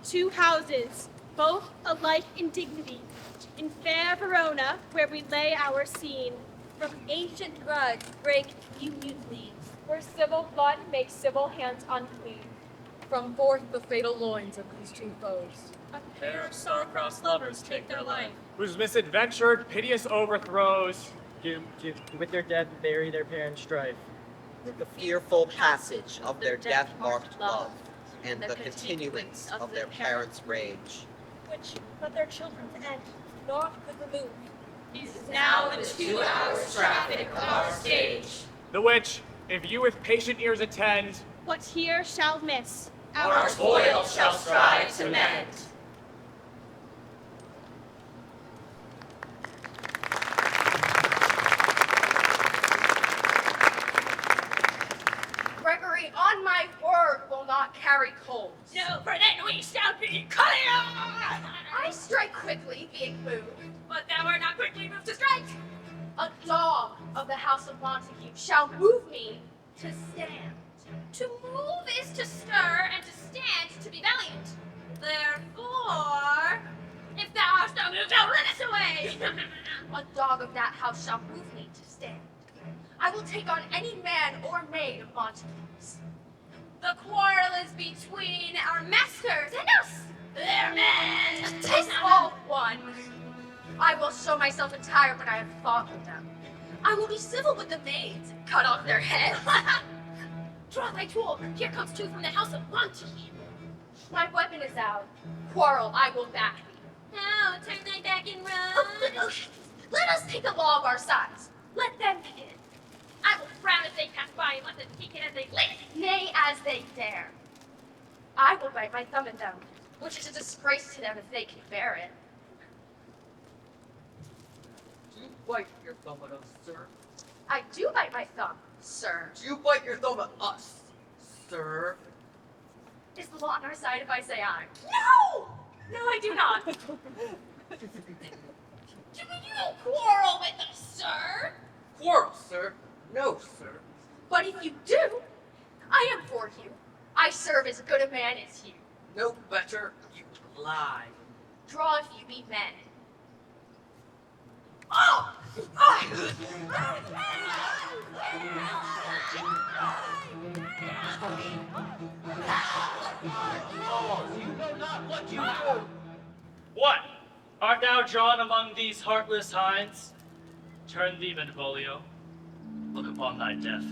2 houses, both alike in dignity, in fair Verona, where we lay our scene. From ancient grudge break union leaves, where civil blood makes civil hands unclean. From forth the fatal loins of these two foes, a pair of star-crossed lovers take their life, whose misadventured, piteous overthrows with their death bury their parents' strife. With the fearful passage of their death-marked love, and the continuance of their parents' rage. Which but their children's end, not with the moon. Is now the 2 hours traffic of our stage. The which, if you with patient ears attend, what here shall miss, our toil shall strive to mend. Gregory, on my word, will not carry coals. No, for then we shall be clear. I strike quickly, being moved. But thou art not quickly moved to strike. A dog of the house of Montague shall move me to stand. To move is to stir, and to stand to be valiant. Therefore, if thou hast no move, thou runnest away. A dog of that house shall move me to stand. I will take on any man or maid of Montague's. The quarrel is between our masters and us, their men. 'Tis all one. I will show myself entire when I have fought with them. I will be civil with the maids, cut off their heads. Draw thy tool. Here comes 2 from the house of Montague. My weapon is out. Quarrel, I will back thee. Now turn thy back and run. Let us take a law of our size. Let them begin. I will frown as they pass by and let them peek in as they lick. Nay, as they dare. I will bite my thumb at them, which is a disgrace to them if they can bear it. Do you bite your thumb at us, sir? I do bite my thumb, sir. Do you bite your thumb at us, sir? Is the law on our side if I say I? No! No, I do not. Do you quarrel with us, sir? Quarrel, sir? No, sir. But if you do, I am for you. I serve as good a man as you. No better, you lie. Draw if you be men. Oh! You know not what you do. What? Art thou drawn among these heartless hinds? Turn thee, Benvolio. Look upon thy death.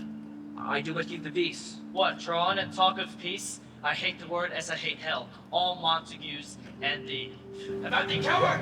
I do but keep the peace. What, drawn and talk of peace? I hate the word as I hate hell. All Montagues and thee. About thee, coward!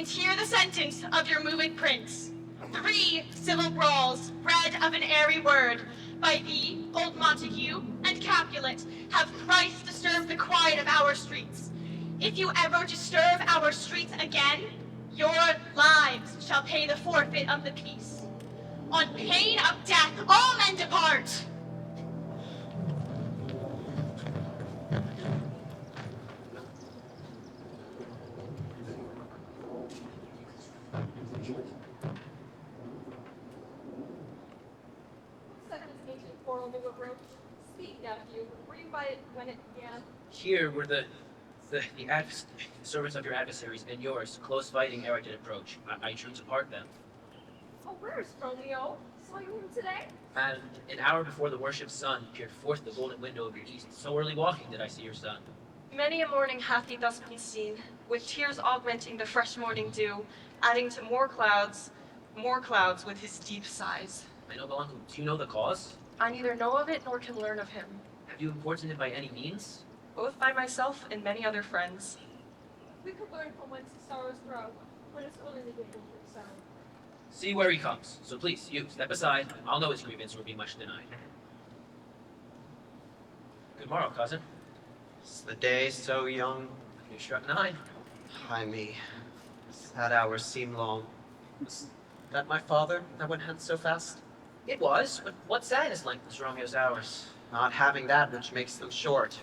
Hear the sentence of your moved prince. 3 civil brawls, bred of an airy word, by thee, old Montague, and Capulet, have thrice disturbed the quiet of our streets. If you ever disturb our streets again, your lives shall pay the forfeit of the peace. On pain of death, all men depart. Speak, nephew. Were you by it when it began? Here were the servants of your adversaries and yours, close fighting ere I did approach. I drew to part them. Oh, where's Romeo? Saw you him today? And an hour before the worship's sun peered forth the golden window of your east. So early walking did I see your son. Many a morning hath he thus been seen, with tears augmenting the fresh morning dew, adding to more clouds with his deep sighs. I know the one who, do you know the cause? I neither know of it nor can learn of him. Have you imported it by any means? Both by myself and many other friends. We could learn from whence the sorrows grow, when it's only the given for sound. See where he comes. So please, you, step aside. I'll know his grievance will be much denied. Good morrow, cousin. Is the day so young? You struck 9. Ay me. Sad hours seem long. Was that my father that went hence so fast? It was, but what sadness lengthens Romeo's hours? Not having that which makes them short.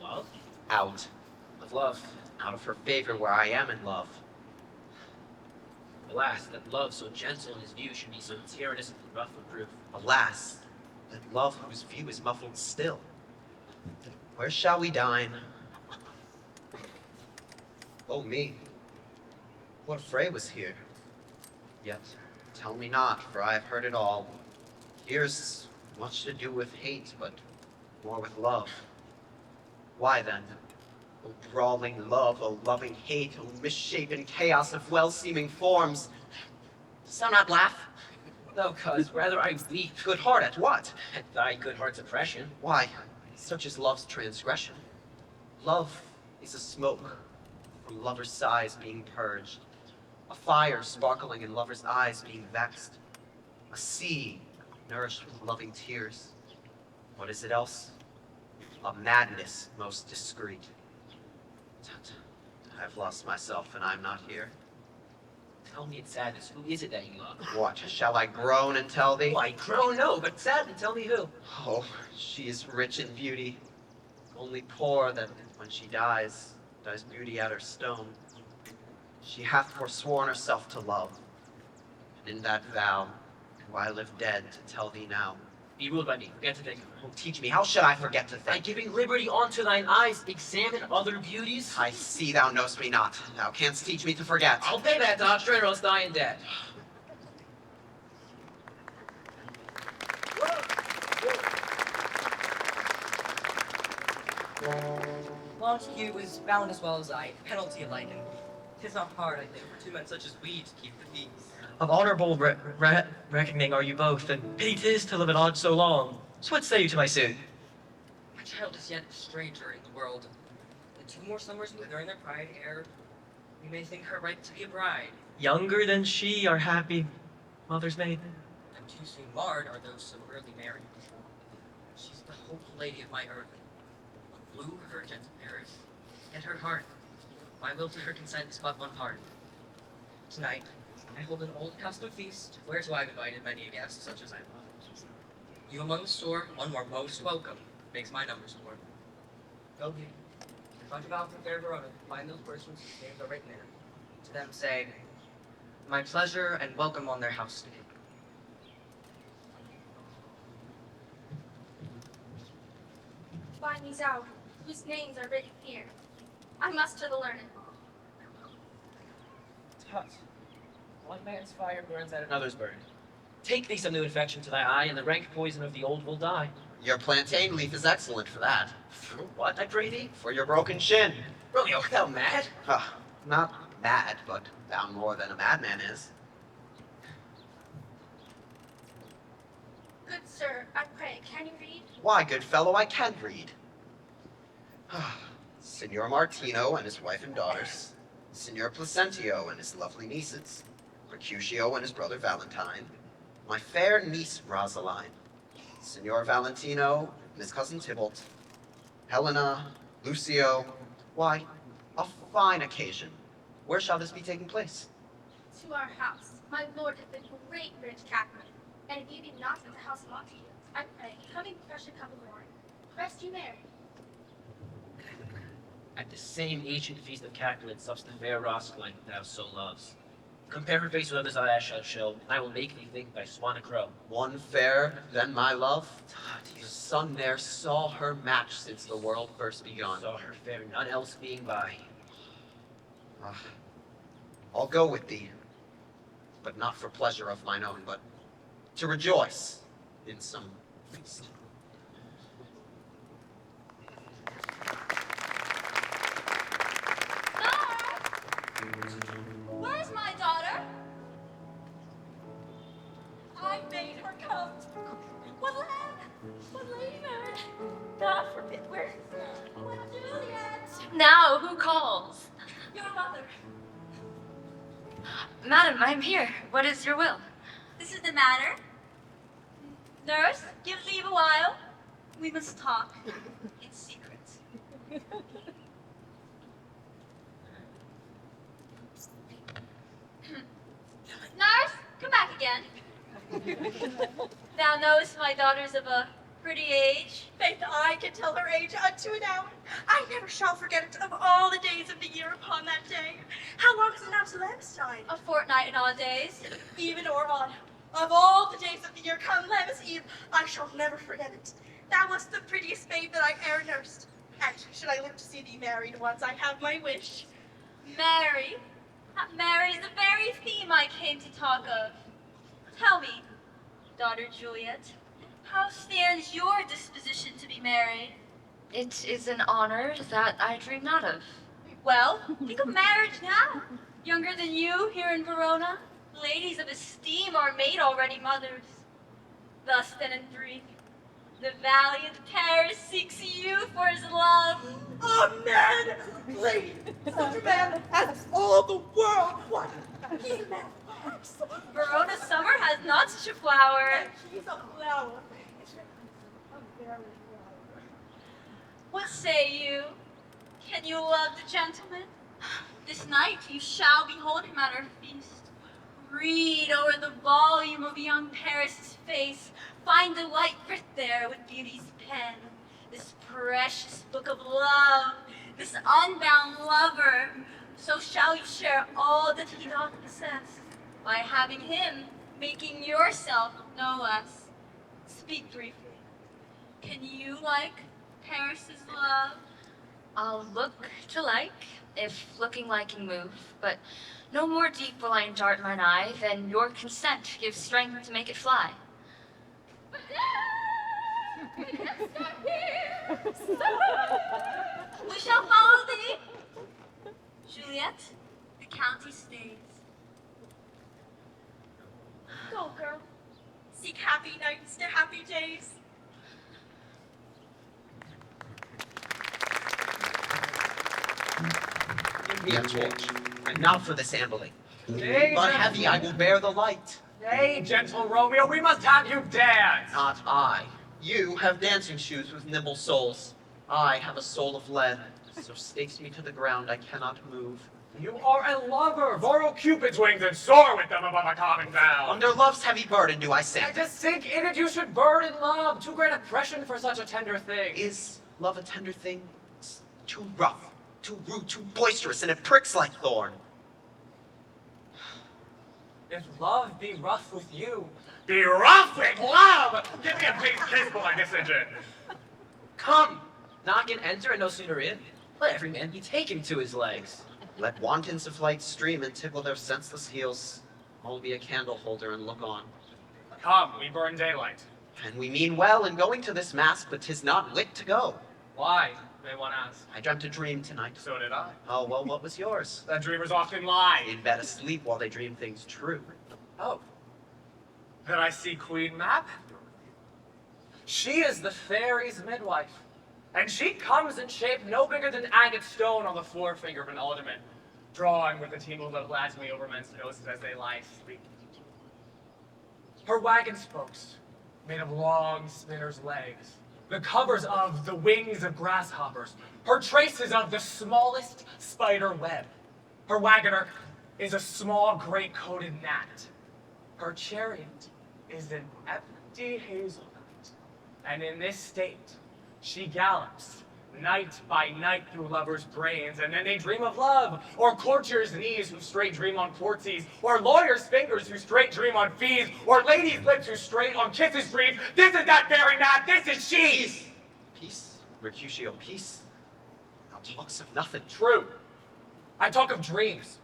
Love? Out. Of love. Out of her favor where I am in love. Alas, that love so gentle in his view should be so tyrannous and rough of proof. Alas, that love whose view is muffled still. Where shall we dine? Oh me, what fray was here? Yet, tell me not, for I have heard it all. Here's much to do with hate, but more with love. Why then? O brawling love, O loving hate, O misshapen chaos of well-seeming forms. Dost thou not laugh? No, cuz, rather I weep. Good heart at what? At thy good heart's oppression. Why, such is love's transgression. Love is a smoke from lover's sighs being purged, a fire sparkling in lover's eyes being vexed, a sea nourished with loving tears. What is it else? A madness most discreet. I've lost myself and I'm not here. Tell me in sadness, who is it that you love? What, shall I groan and tell thee? Why, groan no, but sadly tell me who. Oh, she is rich in beauty, only poor that when she dies beauty at her stone. She hath forsworn herself to love, and in that vow do I live dead to tell thee now. Be ruled by me, forget to think. Oh, teach me, how should I forget to By think? giving liberty unto thine eyes, examine other beauties. I see thou knowst me not. Thou canst teach me to forget. I'll pay that doctrine or else die in debt. Montague was bound as well as I, penalty alike, and 'tis not hard, I think, for two men such as we to keep the peace. Of honorable reckoning are you both, and pity 'tis to live at odds so long. So what say you to my suit? My child is yet a stranger in the world. The 2 more summers withering their pride ere we may think her right to be a bride. Younger than she, our happy mother's maid. And too soon marred are those so early married. She's the hope lady of my earth. Blue her gentle Paris, yet her heart, my will to her consent is but one part. Tonight, I hold an old custom feast, whereto I've invited many a guest, such as I love. You among the store, one more most welcome, makes my numbers more. Go be. Talk about the fair Verona, find those persons whose names are written there. To them say, my pleasure and welcome on their house to be. Find these out, whose names are written here. I must to the learned. Tut. One man's fire burns at another's burn. Take thee some new infection to thy eye, and the rank poison of the old will die. Your plantain leaf is excellent for that. For what, I pray thee? For your broken shin. Romeo, thou mad? Not mad, but thou more than a madman is. Good sir, I pray, can you read? Why, good fellow, I can read. Signor Martino and his wife and daughters, Signor Placentio and his lovely nieces, Mercutio and his brother Valentine, my fair niece Rosaline, Signor Valentino and his cousin Tybalt, Helena, Lucio. Why, a fine occasion. Where shall this be taking place? To our house. My lord hath been great rich captain, and if you be not at the house of Montague, I pray, coming fresh a cup of wine, rest you merry. At the same ancient feast of Capulet sups the fair Rosaline thou so loves. Compare her face with others I shall show, and I will make thee think thy swan a crow. One fair, then my love. The sun ne'er saw her match since the world first begun. Saw her fair, none else being by. I'll go with thee, but not for pleasure of mine own, but to rejoice in some feast. Where's my daughter? I made her come. What lady marriage? God forbid. Where? What Juliet? Now, who calls? Your mother. Madam, I am here. What is your will? This is the matter. Nurse, give leave a while. We must talk in secret. Thou knowest my daughter's of a pretty age. Faith, I can tell her age unto an hour. I never shall forget it of all the days of the year upon that day. How long is it now to Lamstein? A fortnight and odd days. Even or odd. Of all the days of the year come Lammas Eve, I shall never forget it. Thou wast the prettiest babe that I e'er nursed. And should I live to see thee married once, I have my wish. Mary? Mary's the very theme I came to talk of. Tell me, daughter Juliet, how stands your disposition to be married? It is an honor that I dream not of. Well, think of marriage now. Younger than you here in Verona, ladies of esteem are made already mothers. Thus then in brief, the valiant Paris seeks you for his love. Oh, man! Please! Such a man has all the world wanted. He man. Verona summer has not such a flower. And she's a flower. A very flower. What say you? Can you love the gentleman? This night you shall behold him at our feast. Read over the volume of young Paris' face. Find delight writ there with beauty's pen. This precious book of love, this unbound lover. So shall you share all that he doth possess, by having him, making yourself no less. Speak briefly. Can you like Paris' love? I'll look to like, if looking liking move, but no more deep will I dart mine eye than your consent gives strength to make it fly. We shall follow thee. Juliet, the county stays. Go, girl. Seek happy nights to happy days. Give me a torch, and not for this ambling. Nay, But gentle- heavy I will bear the light. Nay, gentle Romeo, we must have you dance. Not I. You have dancing shoes with nimble soles. I have a soul of lead, so stakes me to the ground I cannot move. You are a lover. Borrow Cupid's wings and soar with them above a common bound. Under love's heavy burden do I sink. And to sink in it you should burn in love. Too great oppression for such a tender thing. Is love a tender thing? It's too rough, too rude, too boisterous, and it pricks like thorn. If love be rough with you, be rough with love! Give me a big kiss for my decision. Come! Knock and enter and no sooner in. Let every man be taken to his legs. Let wantons of light stream and tickle their senseless heels. I'll be a candle holder and look on. Come, we burn daylight. And we mean well in going to this mass, but 'tis not lit to go. Why, may one ask? I dreamt a dream tonight. So did I. Oh, well, what was yours? That dreamers often lie. In bed asleep while they dream things true. Oh. Then I see Queen Mab. She is the fairy's midwife. And she comes in shape no bigger than agate stone on the forefinger of an alderman, drawing with the tingle that lads me over men's noses as they lie asleep. Her wagon spokes, made of long spinner's legs, the covers of the wings of grasshoppers, her traces of the smallest spider web. Her wagoner is a small gray-coated gnat. Her chariot is an empty hazelnut. And in this state, she gallops, night by night through lovers' brains, and then they dream of love, or courtiers' knees who straight dream on quartzies, or lawyers' fingers who straight dream on fees, or ladies' lips who straight on kisses breathe. This is that very gnat, this is she! Peace! Peace, Mercutio, peace. Thou talks of nothing. True. I talk of dreams,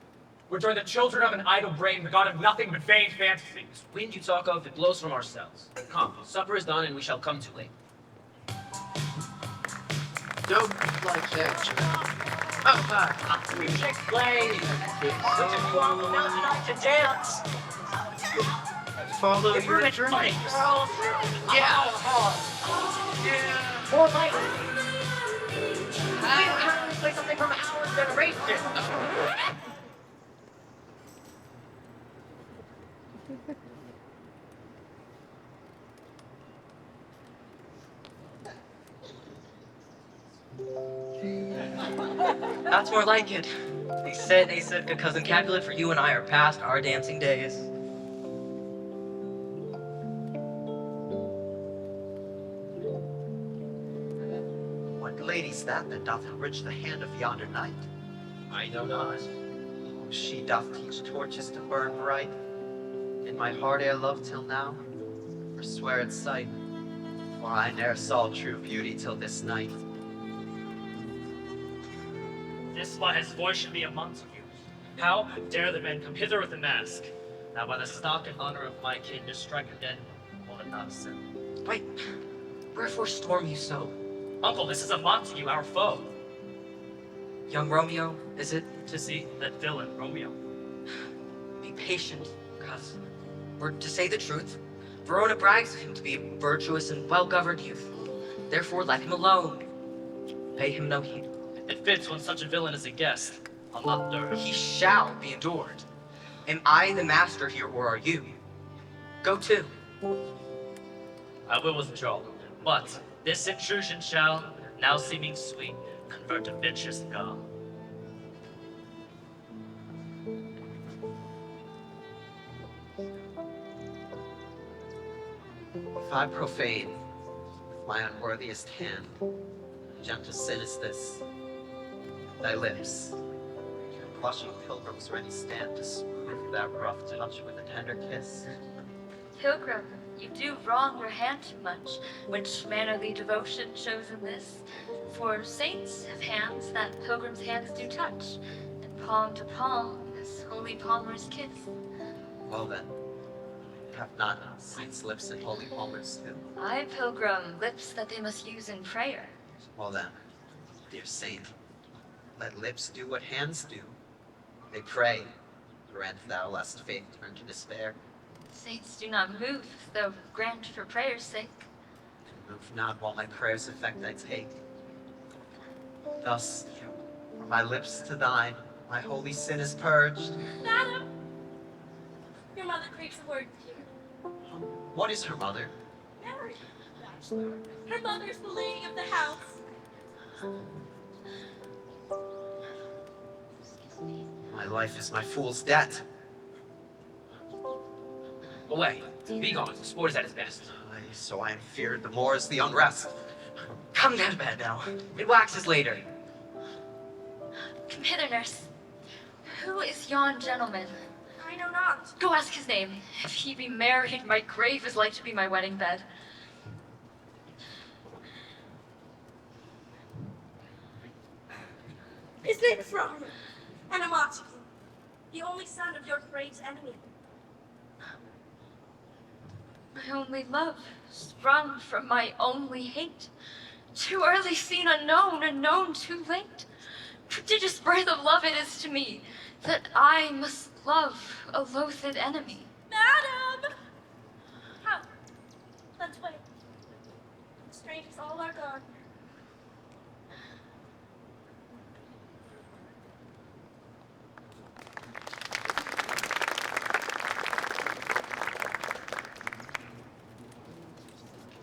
which are the children of an idle brain, the god of nothing but vain fantasies. Wind you talk of, it blows from ourselves. Come, supper is done and we shall come too late. Don't like that. Oh, we should explain. Such a quarrel now tonight to dance. Follow your dreams. Yeah. More light. We have to play something from our generation. That's more like it. They said, good cousin Capulet, for you and I are past our dancing days. lady's that doth enrich the hand of yonder knight? I know not. She doth teach torches to burn bright. In my heart ere love till now, forswear its sight, for I ne'er saw true beauty till this night. This by his voice should be a Montague. How dare the men come hither with a mask? Now by the stock and honor of my kin, to strike her dead, call it not a sin. Wait, wherefore storm you so? Uncle, this is a Montague, our foe. Young Romeo, is it? To see that villain, Romeo. Be patient, cousin. For to say the truth, Verona brags of him to be a virtuous and well-governed youth. Therefore let him alone. Pay him no heed. It fits when such a villain is a guest. I'll not stir him. He shall be endured. Am I the master here, or are you? Go to. I will withdraw, but this intrusion shall, now seeming sweet, convert to vicious gall. If I profane with my unworthiest hand, gentle sin is this, thy lips, blushing pilgrims ready stand to smooth that rough touch with a tender kiss. Pilgrim, you do wrong your hand too much, which mannerly devotion shows in this. For saints have hands that pilgrims' hands do touch, and palm to palm as holy palmers kiss. Well then, have not saints' lips and holy palmers too? Aye, pilgrim, lips that they must use in prayer. Well then, dear saint, let lips do what hands do. They pray, grant thou lest faith turn to despair. Saints do not move, though grant for prayer's sake. Move not while my prayers effect I take. Thus, from my lips to thine, my holy sin is purged. Madam, your mother craves a word with you. What is her mother? Mary. Her mother's the lady of the house. My life is my fool's debt. Away, be gone, sport is at its best. Aye, so I am feared the more is the unrest. Come down to bed now. It waxes later. Come hither, nurse. Who is yon gentleman? I know not. Go ask his name. If he be married, my grave is like to be my wedding bed. His name is Romeo, and a Montague, the only son of your great enemy. My only love, sprung from my only hate. Too early seen unknown, and known too late. Prodigious birth of love it is to me, that I must love a loathed enemy. Madam! Come, let's wait. The strangers all are gone.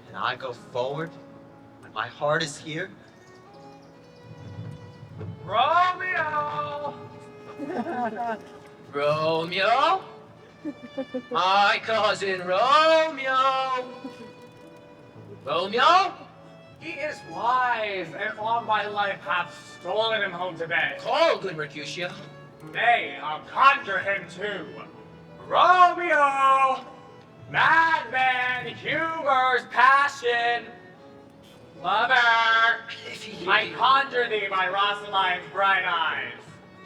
And I go forward when my heart is here. Romeo! Romeo? My cousin Romeo! Romeo? He is wise, and all my life hath stolen him home to bed. Call, good Mercutio. Nay, I'll conjure him too. Romeo! Madman, humor's passion. Lover, If he I hear thee, conjure thee by Rossaline's bright eyes.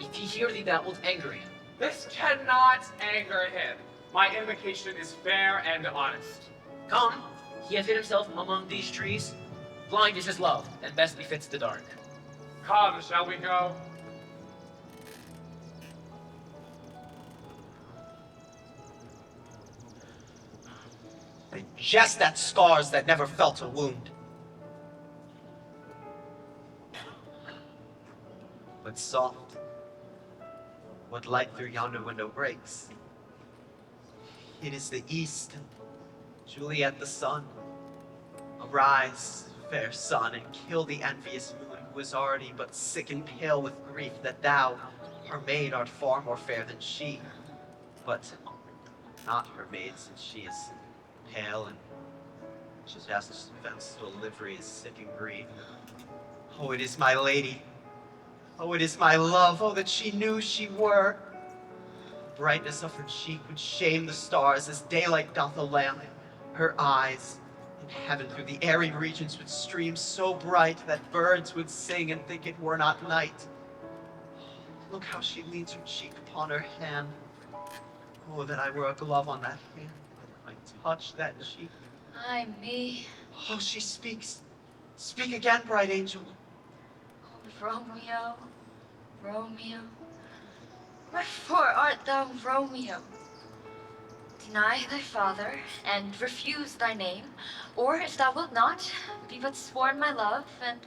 if he hear thee, thou wilt anger him. This cannot anger him. My invocation is fair and honest. Come, he hath hid himself among these trees. Blind is his love, and best befits the dark. Come, shall we go? They jest at scars that never felt a wound. But soft, what light through yonder window breaks? It is the east, Juliet the sun. Arise, fair sun, and kill the envious moon who is already but sick and pale with grief that thou, her maid, art far more fair than she. But not her maid, since she is pale and just festal livery is sick and grief. Oh, it is my lady. Oh, it is my love. Oh, that she knew she were. The brightness of her cheek would shame the stars as daylight doth a lamp. Her eyes in heaven through the airy regions would stream so bright that birds would sing and think it were not night. Look how she leans her cheek upon her hand. Oh, that I were a glove on that hand, that I might touch that cheek. Ay me. Oh, she speaks. Speak again, bright angel. Oh, Romeo, Romeo. Wherefore art thou Romeo? Deny thy father, and refuse thy name, or if thou wilt not, be but sworn my love, and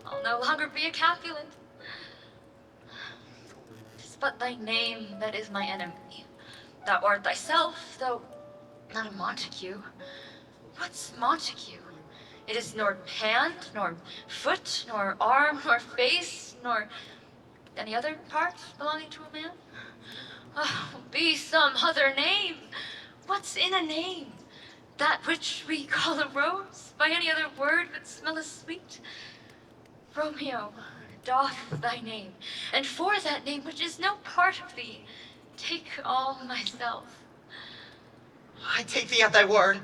I'll no longer be a Capulet. 'Tis but thy name that is my enemy. Thou art thyself, though not a Montague. What's Montague? It is nor hand, nor foot, nor arm, nor face, nor any other part belonging to a man. Oh, be some other name. What's in a name? That which we call a rose, by any other word would smell as sweet. Romeo, doff thy name, and for that name which is no part of thee, take all myself. I take thee at thy word.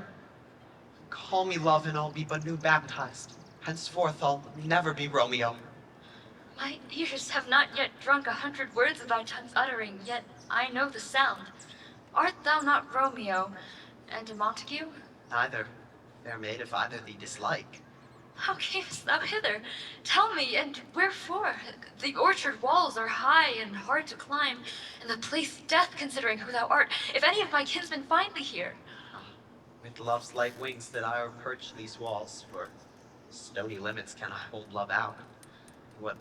Call me love, and I'll be but new baptized. Henceforth I'll never be Romeo. My ears have not yet drunk 100 words of thy tongue's uttering, yet I know the sound. Art thou not Romeo, and a Montague? Neither, fair maid, if either thee dislike. How camest thou hither? Tell me, and wherefore? The orchard walls are high and hard to climb, and the place death, considering who thou art, if any of my kinsmen find thee here. With love's light wings that I perch these walls, for stony limits cannot hold love out. What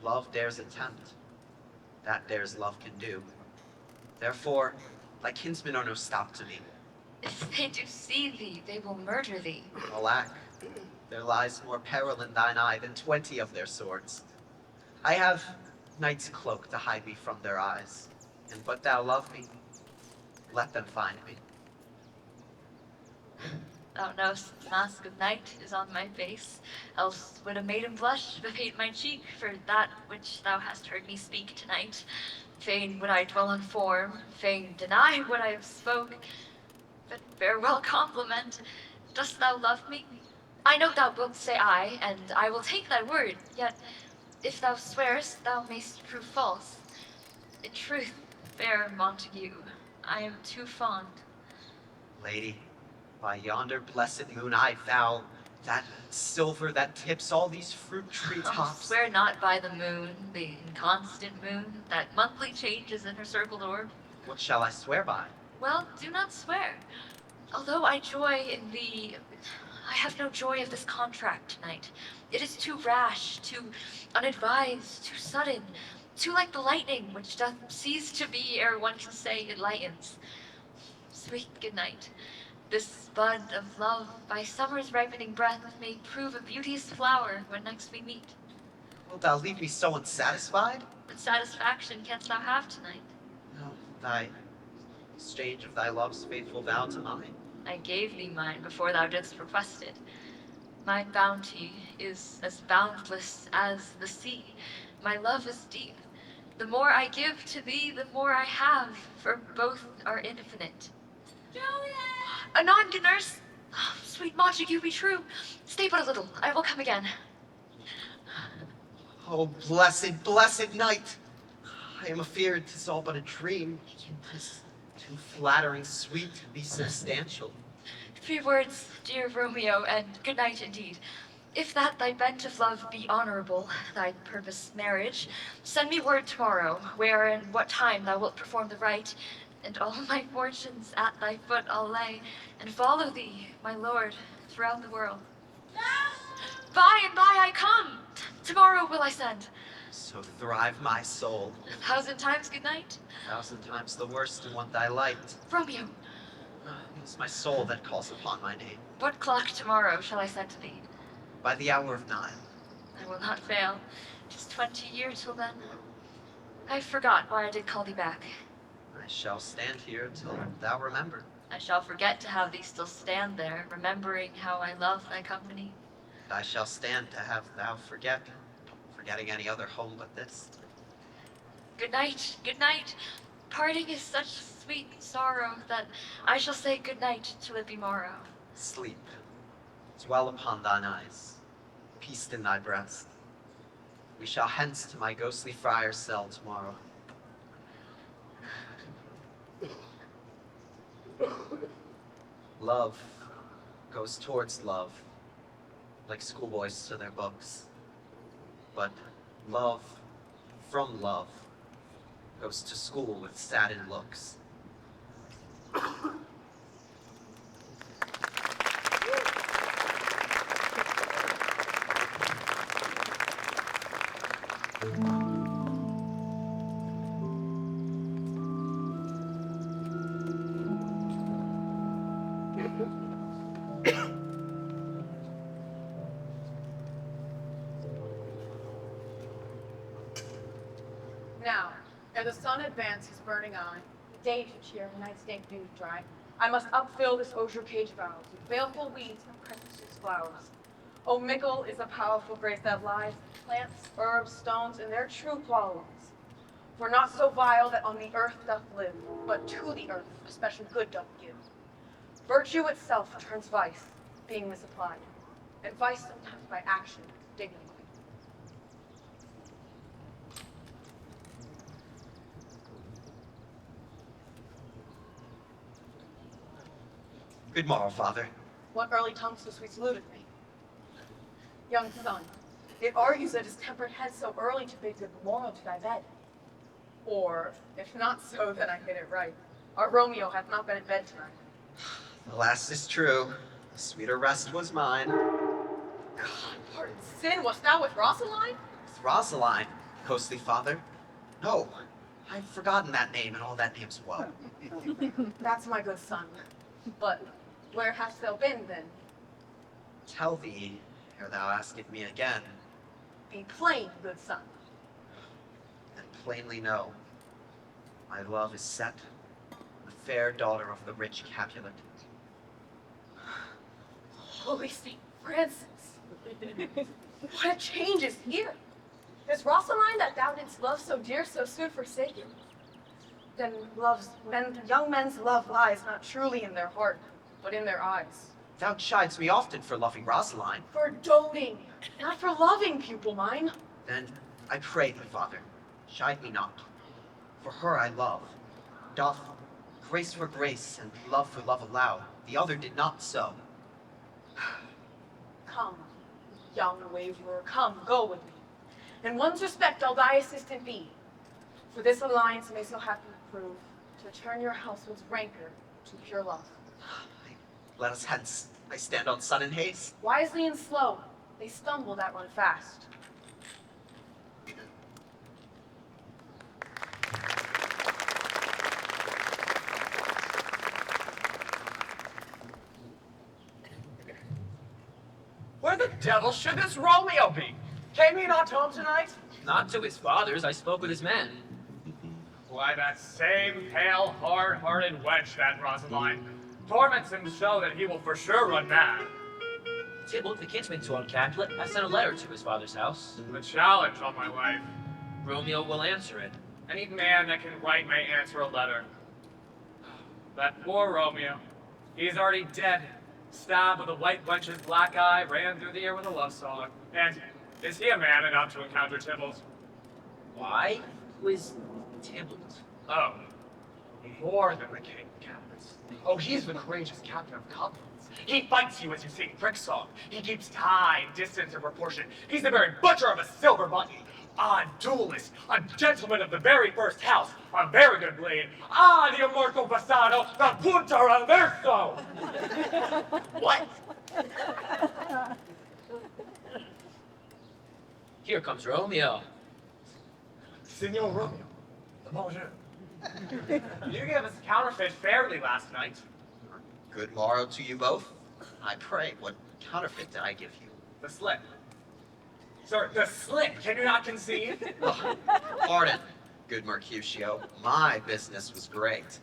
love dares attempt, that dares love can do. Therefore, thy kinsmen are no stop to me. If they do see thee, they will murder thee. Alack, there lies more peril in thine eye than 20 of their swords. I have night's cloak to hide me from their eyes, and but thou love me, let them find me. Thou know'st the mask of night is on my face, else would a maiden blush bepaint my cheek for that which thou hast heard me speak tonight. Fain would I dwell on form, fain deny what I have spoke, but farewell compliment. Dost thou love me? I know thou wilt say aye, and I will take thy word, yet if thou swearest, thou mayst prove false. In truth, fair Montague, I am too fond. Lady, by yonder blessed moon I vow that silver that tips all these fruit tree tops. Swear not by the moon, the inconstant moon, that monthly changes in her circled orb. What shall I swear by? Well, do not swear. Although I joy in thee, I have no joy of this contract tonight. It is too rash, too unadvised, too sudden, too like the lightning which doth cease to be ere one can say it lightens. Sweet good night. This bud of love by summer's ripening breath may prove a beauteous flower when next we meet. Wilt thou leave me so unsatisfied? What satisfaction canst thou have tonight? No, thy exchange of thy love's faithful vow to mine. I gave thee mine before thou didst request it. My bounty is as boundless as the sea. My love is deep. The more I give to thee, the more I have, for both are infinite. Juliet! Anon, good nurse. Oh, sweet Montague, be true. Stay but a little. I will come again. Oh, blessed, blessed night! I am afeard 'tis all but a dream. 'Tis too flattering sweet to be substantial. 3 words, dear Romeo, and good night indeed. If that thy bent of love be honorable, thy purpose marriage, send me word tomorrow, where and what time thou wilt perform the rite, and all my fortunes at thy foot I'll lay, and follow thee, my lord, throughout the world. By and by I come. Tomorrow will I send. So thrive my soul. 1,000 times good night. 1,000 times the worst to want thy light. Romeo, It's my soul that calls upon my name. what clock tomorrow shall I send to thee? By the hour of 9. I will not fail. 'Tis 20 years till then. I forgot why I did call thee back. I shall stand here till thou remember. I shall forget to have thee still stand there, remembering how I love thy company. I shall stand to have thou forgetting any other home but this. Good night, good night. Parting is such sweet sorrow that I shall say good night till it be morrow. Sleep, dwell upon thine eyes, peace in thy breast. We shall hence to my ghostly friar's cell tomorrow. Love goes towards love, like schoolboys to their books. But love from love goes to school with saddened looks. Now, ere the sun advance his burning eye, the day to cheer, the night's dank dew to dry, I must upfill this osier cage of ours with baleful weeds and precious flowers. O mickle is the powerful grace that lies in plants, herbs, stones, and their true qualities. For not so vile that on the earth doth live, but to the earth a special good doth give. Virtue itself turns vice, being misapplied, and vice sometimes by action dignified. Good morrow, Father. What early tongue so sweet saluted me? Young son, it argues that his tempered head so early to bid good morrow to thy bed. Or, if not so, then I hit it right. Our Romeo hath not been in bed tonight. The last is true. The sweeter rest was mine. God, pardon sin, wast thou with Rosaline? With Rosaline, ghostly father? No, I've forgotten that name and all that name's woe. That's my good son. But where hast thou been, then? Tell thee, ere thou askest me again, Be plain, good son. and plainly know, my love is set on the fair daughter of the rich Capulet. Holy Saint Francis! What a change is here! Is Rosaline that thou didst love so dear so soon forsaken? Then young men's love lies not truly in their heart, but in their eyes. Thou chides me often for loving Rosaline. For doting, not for loving, pupil mine. Then I pray thee, father, chide me not. For her I love. Doth grace for grace and love for love allow, the other did not so. Come, young waverer, come, go with me. In one's respect I'll thy assistant be. For this alliance may so happily prove to turn your household's rancor to pure love. Let us hence. I stand on sudden haste. Wisely and slow, they stumble that run fast. Where the devil should this Romeo be? Came he not home tonight? Not to his father's, I spoke with his men. Why, that same pale, hard-hearted wench, that Rosaline, torments him so that he will for sure run mad. Tybalt, the kinsman to our Capulet, has sent a letter to his father's house. The challenge on my life. Romeo will answer it. Any man that can write may answer a letter. That poor Romeo. He's already dead. Stabbed with a white wench's black eye, ran through the air with a love song. And is he a man enough to encounter Tybalt? Why? Who is Tybalt? Oh, more than the king of captains. Oh, he's the courageous captain of companies. He fights you as you sing prick song. He keeps time, distance, and proportion. He's the very butcher of a silver button. A duelist, a gentleman of the very first house, a very good blade. Ah, the immortal passado, the punta reverso! What? Here comes Romeo. Signor Romeo, bonjour. You gave us a counterfeit fairly last night. Good morrow to you both. I pray, what counterfeit did I give you? The slip. Sir, the slip, can you not conceive? Oh, pardon, good Mercutio. My business was great.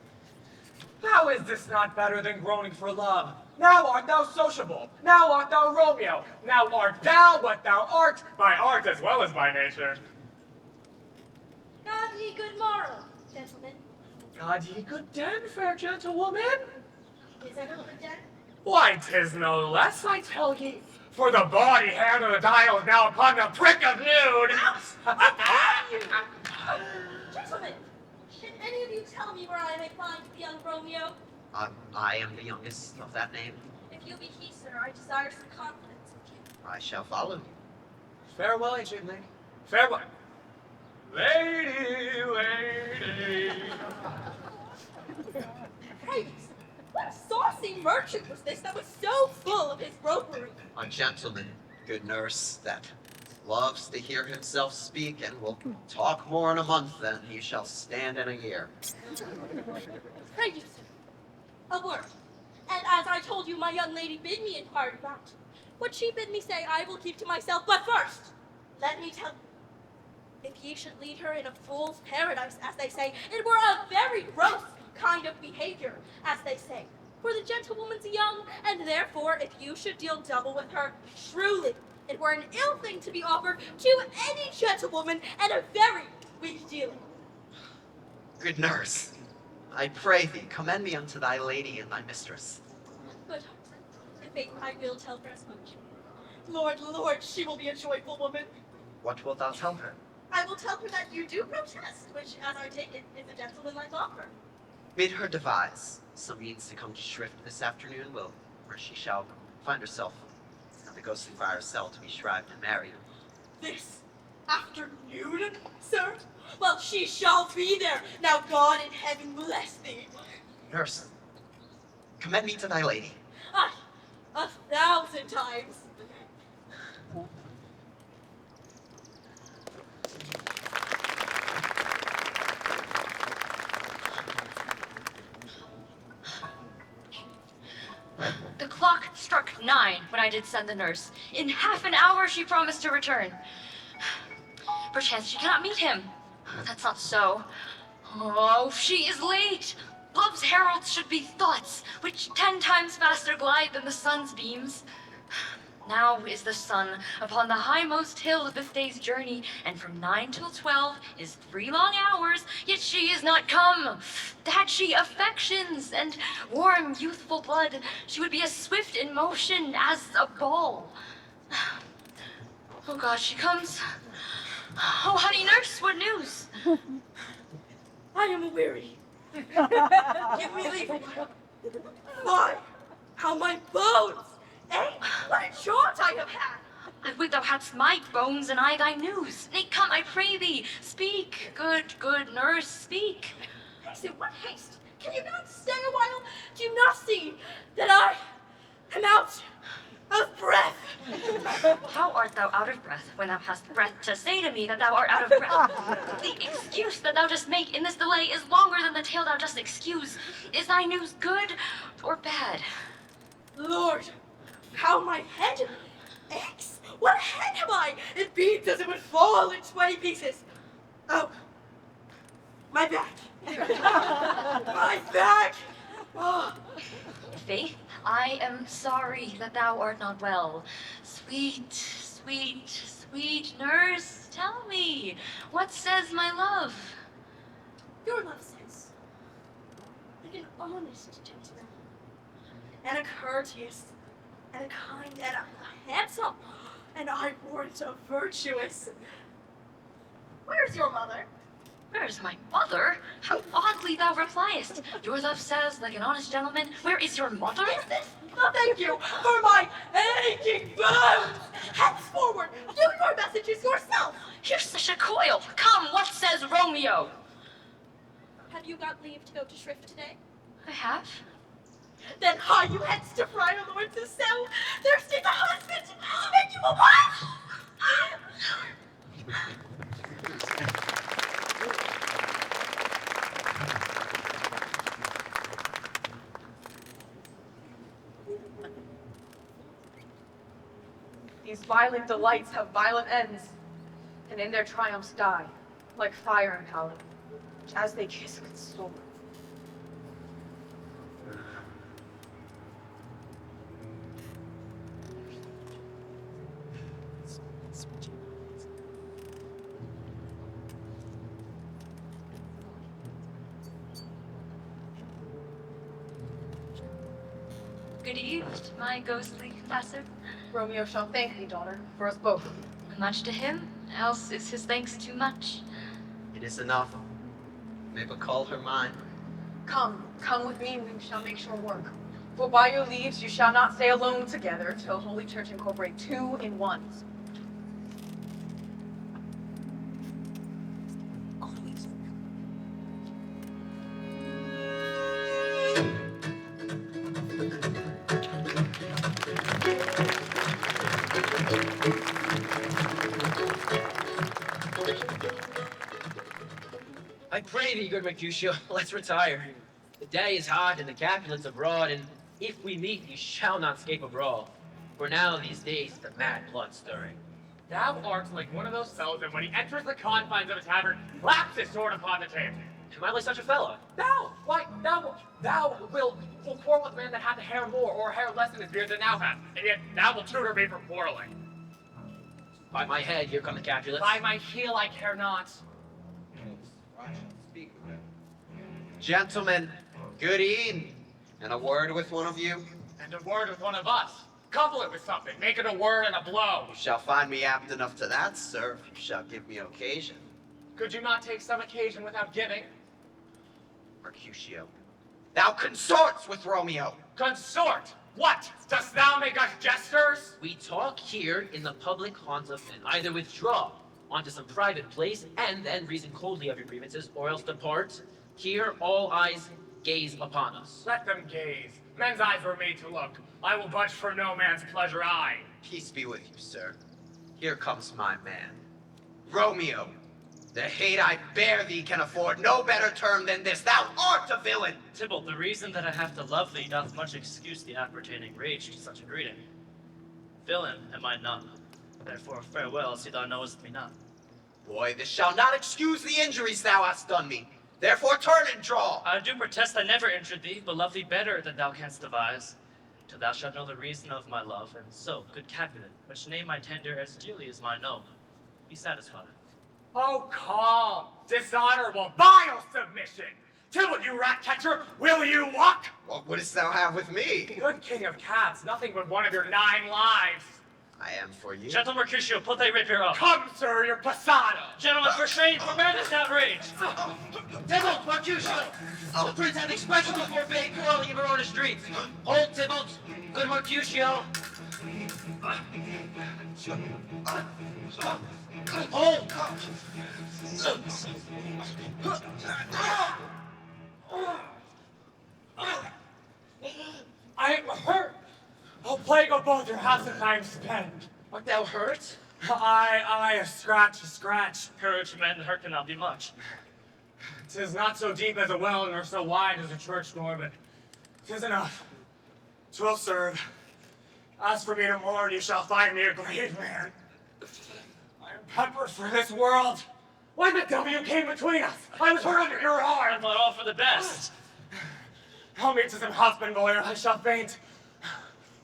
How is this not better than groaning for love? Now art thou sociable. Now art thou Romeo. Now art thou what thou art, by art as well as by nature. God ye good morrow, gentlemen. God ye good den, fair gentlewoman. Is ever good den? Why, 'tis no less, I tell ye. For the bawdy hand of the dial is now upon the prick of noon. Gentlemen, can any of you tell me where I may find the young Romeo? I am the youngest of that name. If you be he, sir, I desire some confidence with you. I shall follow you. Farewell, ancient lady. Farewell. Lady, lady. Hey, what saucy merchant was this that was so full of his ropery? A gentleman, good nurse, that loves to hear himself speak and will talk more in a month than he shall stand in a year. Pray you, sir, a word. And as I told you, my young lady bid me inquire about. What she bid me say, I will keep to myself. But first, let me tell you, if ye should lead her in a fool's paradise, as they say, it were a very gross kind of behavior, as they say. For the gentlewoman's young, and therefore, if you should deal double with her, truly, it were an ill thing to be offered to any gentlewoman, and a very weak dealing. Good nurse, I pray thee, commend me unto thy lady and thy mistress. Good heart, faith, I will tell her as much. Lord, Lord, she will be a joyful woman. What wilt thou tell her? I will tell her that you do protest, which, as I take it, is a gentlemanlike offer. Bid her devise some means to come to Shrift this afternoon, where she shall find herself at the ghostly friar's cell to be shrived and married. This afternoon, sir? Well, she shall be there. Now God in heaven bless thee. Nurse, commend me to thy lady. Aye, 1,000 times. The clock struck 9 when I did send the nurse. In half an hour she promised to return. Perchance she cannot meet him. That's not so. Oh, she is late. Love's heralds should be thoughts, which 10 times faster glide than the sun's beams. Now is the sun upon the highmost hill of this day's journey, and from 9 till 12 is 3 long hours, yet she is not come. Had she affections and warm youthful blood, she would be as swift in motion as a ball. Oh God, she comes. Oh, honey nurse, what news? I am weary. Give me leave a while. My, how my bones! Eh? What a jaunt I have had! I would thou hadst my bones and I thy news. Nay, come, I pray thee, speak, good nurse, speak. Hasten, what haste? Can you not stay a while? Do you not see that I am out of breath? How art thou out of breath when thou hast breath to say to me that thou art out of breath? The excuse that thou dost make in this delay is longer than the tale thou dost excuse. Is thy news good or bad? Lord, how my head aches! What head have I? It beats as it would fall in 20 pieces. Oh, my back. My back! Oh. Faith, I am sorry that thou art not well. Sweet, sweet, sweet nurse, tell me, what says my love? Your love says, like an honest gentleman, And a courteous, and a kind, and a handsome, and I warrant a virtuous. Where's your mother? Where is my mother? How oddly thou repliest. Your love says, like an honest gentleman, where is your mother? Is this? Oh, thank you for my aching bones! Henceforward, do your messages yourself! Here's such a coil. Come, what says Romeo? have you got leave to go to Shrift today? I have. Then hie you hence to Friar Lawrence's cell. There stays a husband to make you a wife! These violent delights have violent ends, and in their triumphs die, like fire and powder, as they kiss with storm. Good eve, my ghostly confessor. Romeo shall thank thee, daughter, for us both. Much to him, else is his thanks too much. It is enough. May but call her mine. Come with me, and we shall make short work. For by your leaves you shall not stay alone together till Holy Church incorporate two in one. I pray thee, good Mercutio, let's retire. The day is hot and the Capulets abroad, and if we meet, we shall not escape a brawl. For now, these days, the mad blood stirring. Thou art like one of those fellows that when he enters the confines of a tavern, claps his sword upon the table. Am I like such a fellow? Thou wilt quarrel with a man that hath a hair more or a hair less in his beard than thou hast, and yet thou wilt tutor me for quarreling. By my head, here come the Capulets. By my heel, I care not. Gentlemen, good evening. And a word with one of you? And a word with one of us. Couple it with something. Make it a word and a blow. You shall find me apt enough to that, sir, if you shall give me occasion. Could you not take some occasion without giving? Mercutio, thou consorts with Romeo. Consort? What? Dost thou make us jesters? We talk here in the public haunts of men. Either withdraw onto some private place and then reason coldly of your grievances, or else depart. Here all eyes gaze upon us. Let them gaze. Men's eyes were made to look. I will budge for no man's pleasure eye. Peace be with you, sir. Here comes my man. Romeo, the hate I bear thee can afford no better term than this. Thou art a villain! Tybalt, the reason that I have to love thee doth much excuse the appertaining rage to such a greeting. Villain am I none, therefore farewell, see thou knowest me not. Boy, this shall not excuse the injuries thou hast done me. Therefore turn and draw. I do protest I never injured thee, but love thee better than thou canst devise. Till thou shalt know the reason of my love, and so, good Capulet, which name I tender as dearly as mine own, be satisfied. Oh, calm, dishonorable, vile submission! Tybalt, you rat catcher, will you walk? What wouldst thou have with me? Good king of cats, nothing but one of your 9 lives. I am for you. Gentle Mercutio, put thy rapier up. Come, sir, your passado. Gentlemen, for shame, forbear this outrage. Tybalt, Mercutio! The prince hath expression before vague quarreling in Verona streets. Hold, Tybalt, good Mercutio. Hold! I am hurt. A plague of both your house and I am spent. Art thou hurt? I, a scratch. Courage, men, hurt cannot be much. 'Tis not so deep as a well, nor so wide as a church door, but 'tis enough. 'Twill serve. As for me to mourn, you shall find me a grave man. I am peppered for this world. Why the W came between us? I was hurt under your I arm. thought all for the best. Help me to some husband, boy, or I shall faint.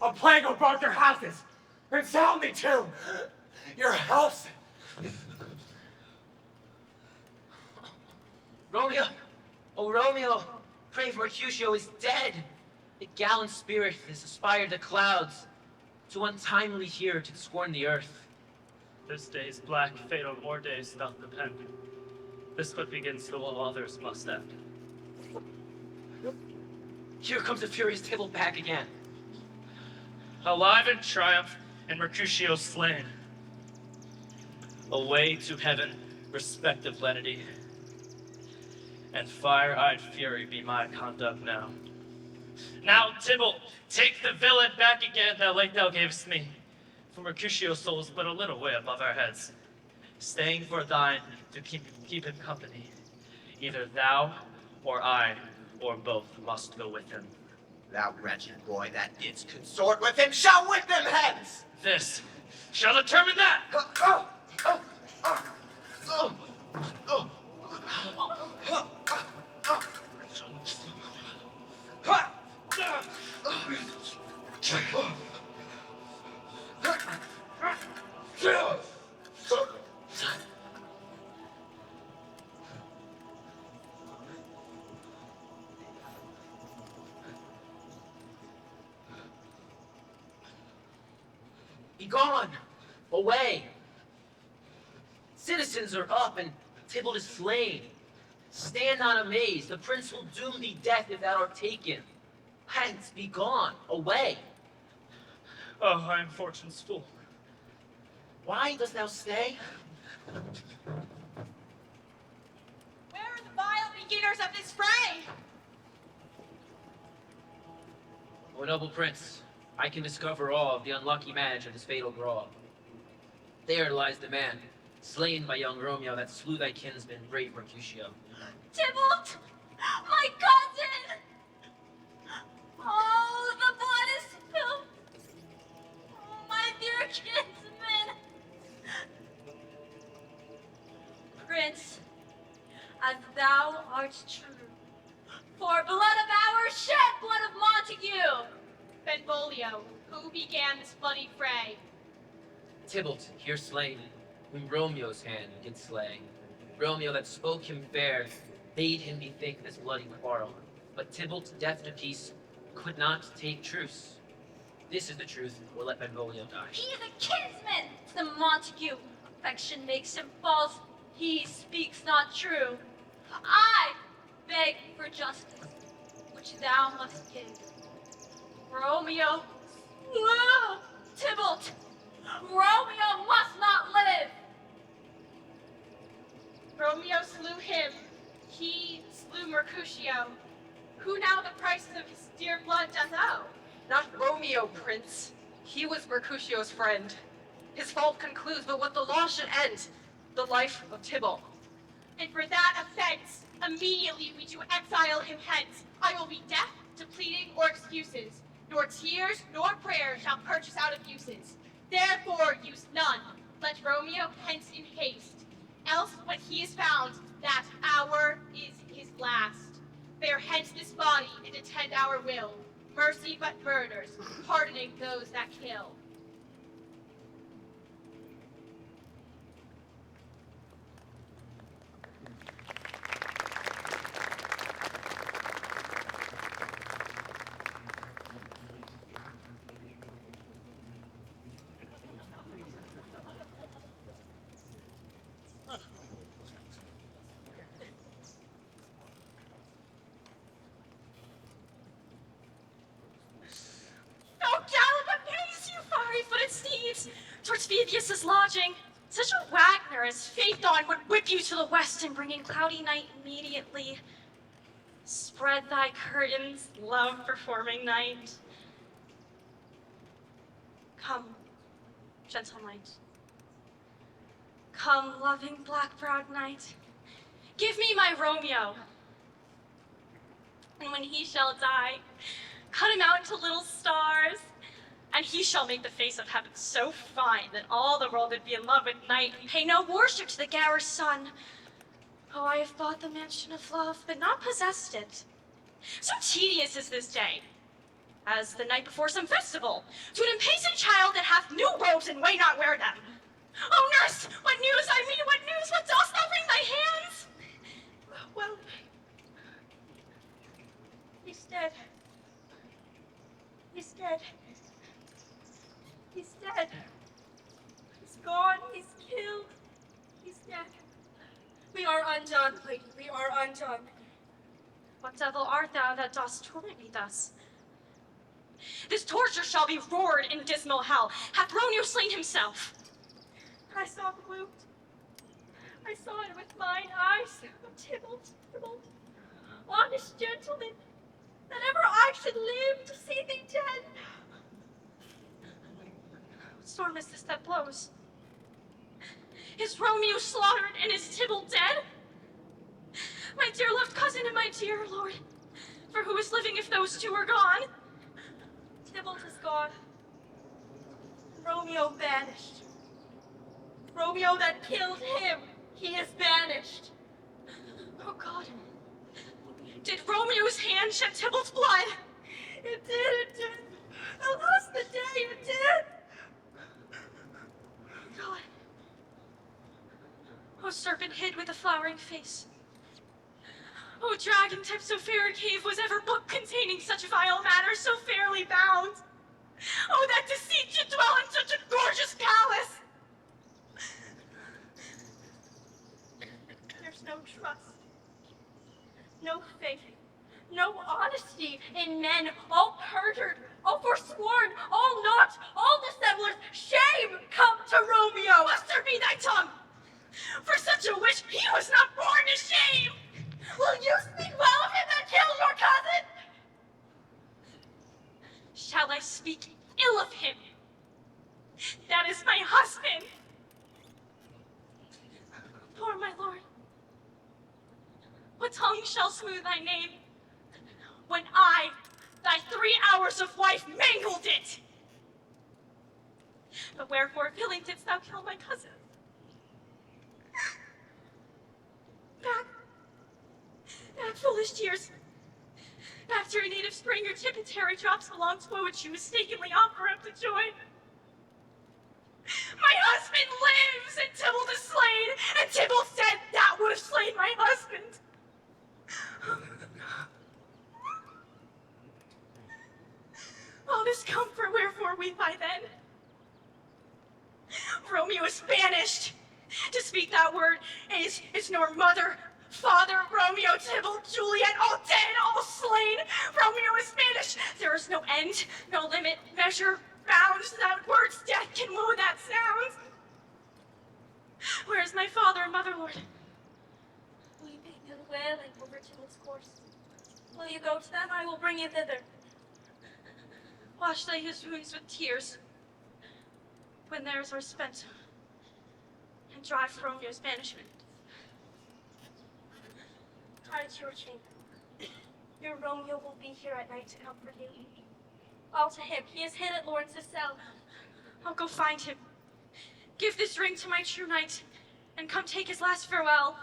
A plague of both your houses, and sound me too. Your house. Romeo! Oh, Romeo! Brave Mercutio is dead! The gallant spirit has aspired the clouds, to untimely here to scorn the earth. This day's black, fatal more days doth depend. This foot begins to all others must end. Here comes the furious Tybalt back again. Alive in triumph, and Mercutio slain. Away to heaven, respective lenity. And fire-eyed fury be my conduct now. Now, Tybalt, take the villain back again that late thou gavest me. For Mercutio's soul is but a little way above our heads. Staying for thine to keep him company. Either thou, or I, or both must go with him. Thou wretched boy that didst consort with him shall with them hence! This shall determine that! Be gone! Away! Citizens are up, and Tybalt is slain. Stand not amazed, the prince will doom thee death if thou art taken. Hence, be gone, away! Oh, I am fortune's fool. Why dost thou stay? Where are the vile beginners of this fray? O noble prince, I can discover all of the unlucky manage of this fatal brawl. There lies the man, slain by young Romeo that slew thy kinsman, brave Mercutio. Tybalt! My cousin! Oh, the blood is spilled! Oh, my dear kinsman! Prince, as thou art true, for blood of ours shed blood of Montague! Benvolio, who began this bloody fray? Tybalt, here slain, whom Romeo's hand did slay. Romeo that spoke him fair, bade him bethink this bloody quarrel. But Tybalt, deaf to peace, could not take truce. This is the truth, we'll let Benvolio die. He is a kinsman to the Montague. Affection makes him false, he speaks not true. I beg for justice, which thou must give. Romeo slew Tybalt. Romeo must not live. Romeo slew him. He slew Mercutio. Who now the prices of his dear blood doth owe? Not Romeo, Prince. He was Mercutio's friend. His fault concludes, but what the law should end, the life of Tybalt. And for that offense, immediately we do exile him hence. I will be deaf to pleading or excuses. Nor tears nor prayers shall purchase out abuses. Therefore use none. Let Romeo hence in haste. Else when he is found, that hour is his last. Bear hence this body and attend our will. Mercy but murders, pardoning those that kill. Towards Phoebus's lodging. Such a Wagner as Phaethon would whip you to the west and bring in cloudy night immediately. Spread thy curtains, love performing night. Come, gentle night. Come, loving black-browed night. Give me my Romeo. And when he shall die, cut him out into little stars. And he shall make the face of heaven so fine that all the world would be in love with night and pay no worship to the Gower's sun. Oh, I have bought the mansion of love, but not possessed it. So tedious is this day, as the night before some festival, to an impatient child that hath new robes and may not wear them. Oh, nurse, what news, I mean, what news, what dost thou bring thy hands? Well, he's dead. He's dead. He's dead. He's gone. He's killed. He's dead. We are undone, lady. We are undone. What devil art thou that dost torment me thus? This torture shall be roared in dismal hell. Hath Romeo slain himself? I saw the wound. I saw it with mine eyes. Tybalt, Tybalt, honest gentleman, that ever I should live to see thee dead. What storm is this that blows? Is Romeo slaughtered and is Tybalt dead? My dear loved cousin and my dear lord, for who is living if those two are gone? Tybalt is gone. Romeo banished. Romeo that killed him, he is banished. Oh God, did Romeo's hand shed Tybalt's blood? It did. Alas the day, it did. God. Oh, serpent hid with a flowering face. Oh, dragon type so fair a cave was ever book containing such vile matter so fairly bound. Oh, that deceit should dwell in such a gorgeous palace! There's no trust, no faith, no honesty in men, all perjured, all forsworn, all naught, all dissemblers. Shame come to Romeo! Muster be thy tongue! For such a witch he was not born to shame! Will you speak well of him that killed your cousin? Shall I speak ill of him? That is my husband! Poor my lord, what tongue shall smooth thy name when I, thy 3 hours of wife, mangled it? But wherefore, villain, didst thou kill my cousin? Back, foolish tears. Back to your native spring, your tributary drops along to which you mistakenly offer up the joy. My husband lives, and Tybalt is slain, and Tybalt said that would have slain my husband. All this comfort, wherefore weep I then? Romeo is banished. To speak that word is nor mother, father, Romeo, Tybalt, Juliet, all dead, all slain. Romeo is banished. There is no end, no limit, measure, bounds. That word's death can woe that sounds. Where is my father and mother, Lord? Weeping and wailing over Tybalt's corse. Will you go to them? I will bring you thither. Wash they his wounds with tears, when theirs are spent, and dry for Romeo's banishment. Try to your chamber. Your Romeo will be here at night to comfort you. All to him. He is hid at Lawrence's cell. I'll go find him. Give this ring to my true knight, and come take his last farewell.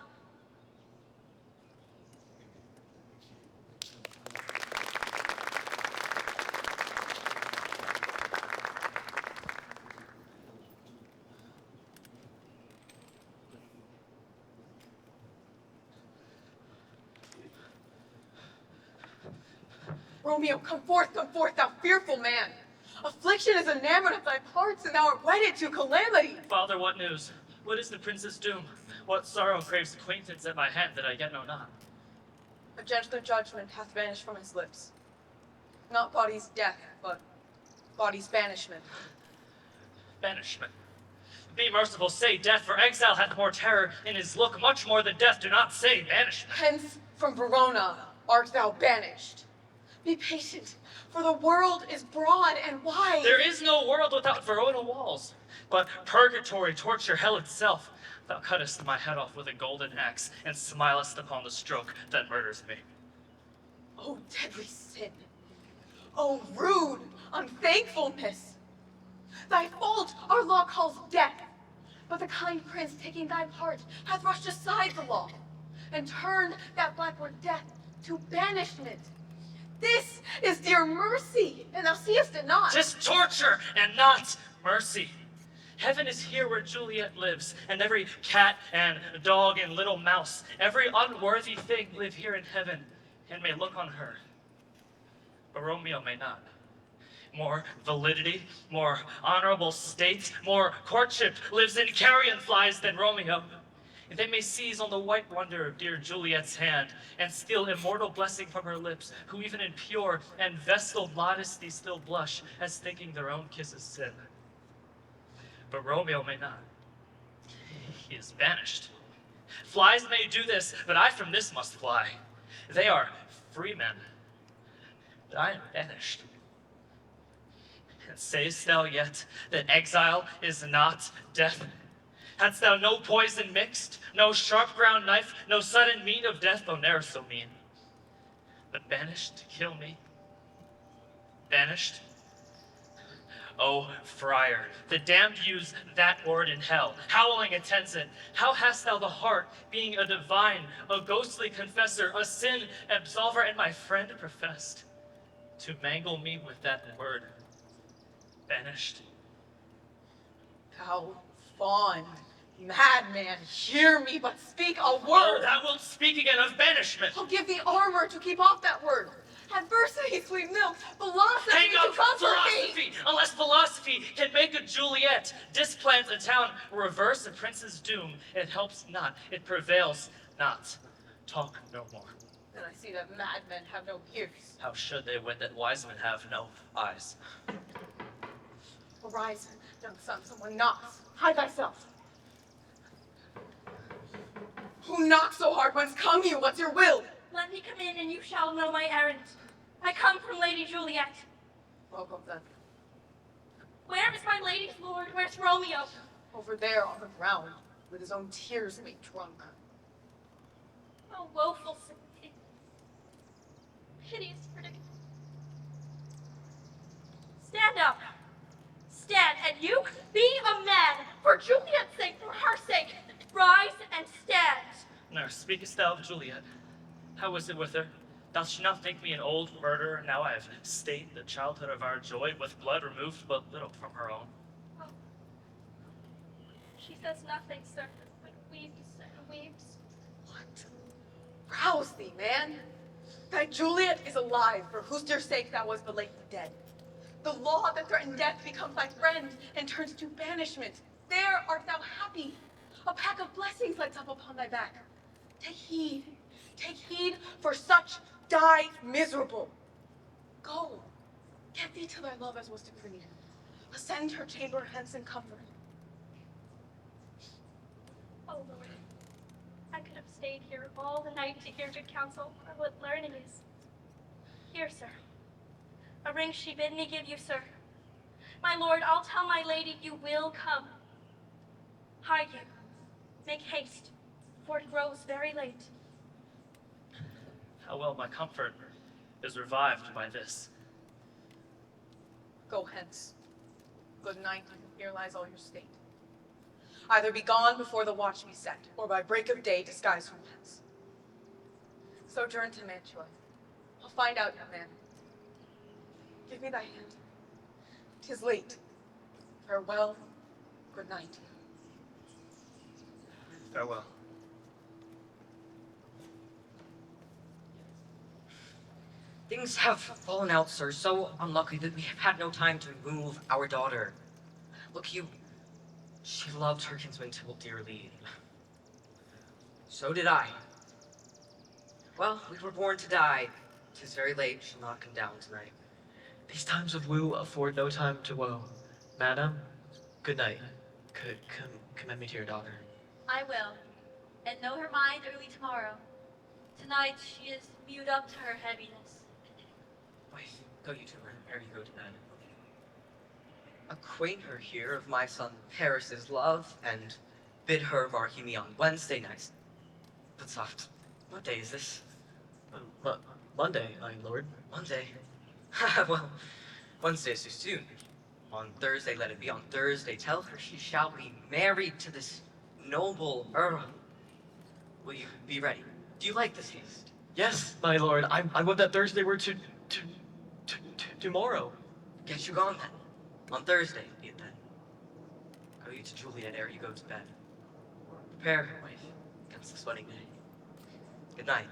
Romeo, come forth, thou fearful man. Affliction is enamored of thy parts, and thou art wedded to calamity. Father, what news? What is the prince's doom? What sorrow craves acquaintance at my hand that I yet know not? A gentler judgment hath vanished from his lips. Not body's death, but body's banishment. Banishment. Be merciful, say death, for exile hath more terror in his look, much more than death. Do not say banishment. Hence from Verona art thou banished. Be patient, for the world is broad and wide. There is no world without Verona walls, but purgatory, torture, hell itself. Thou cuttest my head off with a golden axe, and smilest upon the stroke that murders me. O deadly sin! O rude unthankfulness! Thy fault our law calls death, but the kind prince taking thy part hath rushed aside the law, and turned that black word death to banishment. This is dear mercy, and thou seest it not. 'Tis torture, and not mercy. Heaven is here where Juliet lives, and every cat and dog and little mouse, every unworthy thing live here in heaven, and may look on her. But Romeo may not. More validity, more honorable state, more courtship lives in carrion flies than Romeo. They may seize on the white wonder of dear Juliet's hand, and steal immortal blessing from her lips, who even in pure and vestal modesty still blush, as thinking their own kisses sin. But Romeo may not. He is banished. Flies may do this, but I from this must fly. They are free men, but I am banished. And sayest thou yet that exile is not death? Hadst thou no poison mixed, no sharp ground knife, no sudden mean of death, though ne'er so mean, but banished to kill me? Banished? O friar, the damned use that word in hell, howling attendant. How hast thou the heart, being a divine, a ghostly confessor, a sin absolver, and my friend professed, to mangle me with that word, banished? Thou fawn, madman, hear me but speak a word. Oh, thou wilt speak again of banishment. I'll give thee armor to keep off that word. Adversity, sweet milk. Philosophy Hang to up comfort me. philosophy! Unless philosophy can make a Juliet, displant a town, reverse a prince's doom, it helps not, it prevails not. Talk no more. And I see that madmen have no ears. How should they when that wise men have no eyes? Arise, young son, someone knocks. Hide thyself. Who knocks so hard? Whence come you? What's your will? Let me come in and you shall know my errand. I come from Lady Juliet. Welcome then. Where is my lady's lord? Where's Romeo? Over there on the ground, with his own tears made drunk. Oh, woeful sympathy. Piteous predicament. Stand up. Stand, and you be a man. For Juliet's sake, for her sake. Rise and stand. Nurse, speakest thou of Juliet? How is it with her? Doth she not think me an old murderer? Now I have stained the childhood of our joy with blood removed but little from her own. Oh. She says nothing, sir, but weeps and weeps. What? Rouse thee, man. Thy Juliet is alive, for whose dear sake thou was but lately dead. The law that threatened death becomes thy friend and turns to banishment. There art thou happy. A pack of blessings lights up upon thy back. Take heed, for such die miserable. Go, get thee to thy love as was decreed. Ascend her chamber hence in comfort. Oh, Lord, I could have stayed here all the night to hear good counsel on what learning is. Here, sir. A ring she bid me give you, sir. My lord, I'll tell my lady you will come. Hide you. Make haste, for it grows very late. How well my comfort is revived by this. Go hence. Good night, here lies all your state. Either be gone before the watch be set, or by break of day disguise from hence. Sojourn to Mantua. I'll find out your man. Give me thy hand. 'Tis late. Farewell. Good night. Farewell. Things have fallen out, sir, so unlucky that we have had no time to move our daughter. Look, she loved her kinsman Tybalt dearly. So did I. Well, we were born to die. 'Tis very late, shall not come down tonight. These times of woo afford no time to woe. Madam, good night. Commend me to your daughter. I will, and know her mind early tomorrow. Tonight she is mewed up to her heaviness. Wait, go you to her, ere you go to bed. Acquaint her here of my son Paris's love, and bid her mark me on Wednesday night. But soft, what day is this? Monday, my lord. Monday? Well, Wednesday is too soon. On Thursday, let it be on Thursday. Tell her she shall be married to this noble earl. Will you be ready? Do you like this feast? Yes, my lord. I would that Thursday were tomorrow. Get you gone then. On Thursday, be it then. Go you to Juliet ere you go to bed. Prepare, wife, against this wedding day. Good night.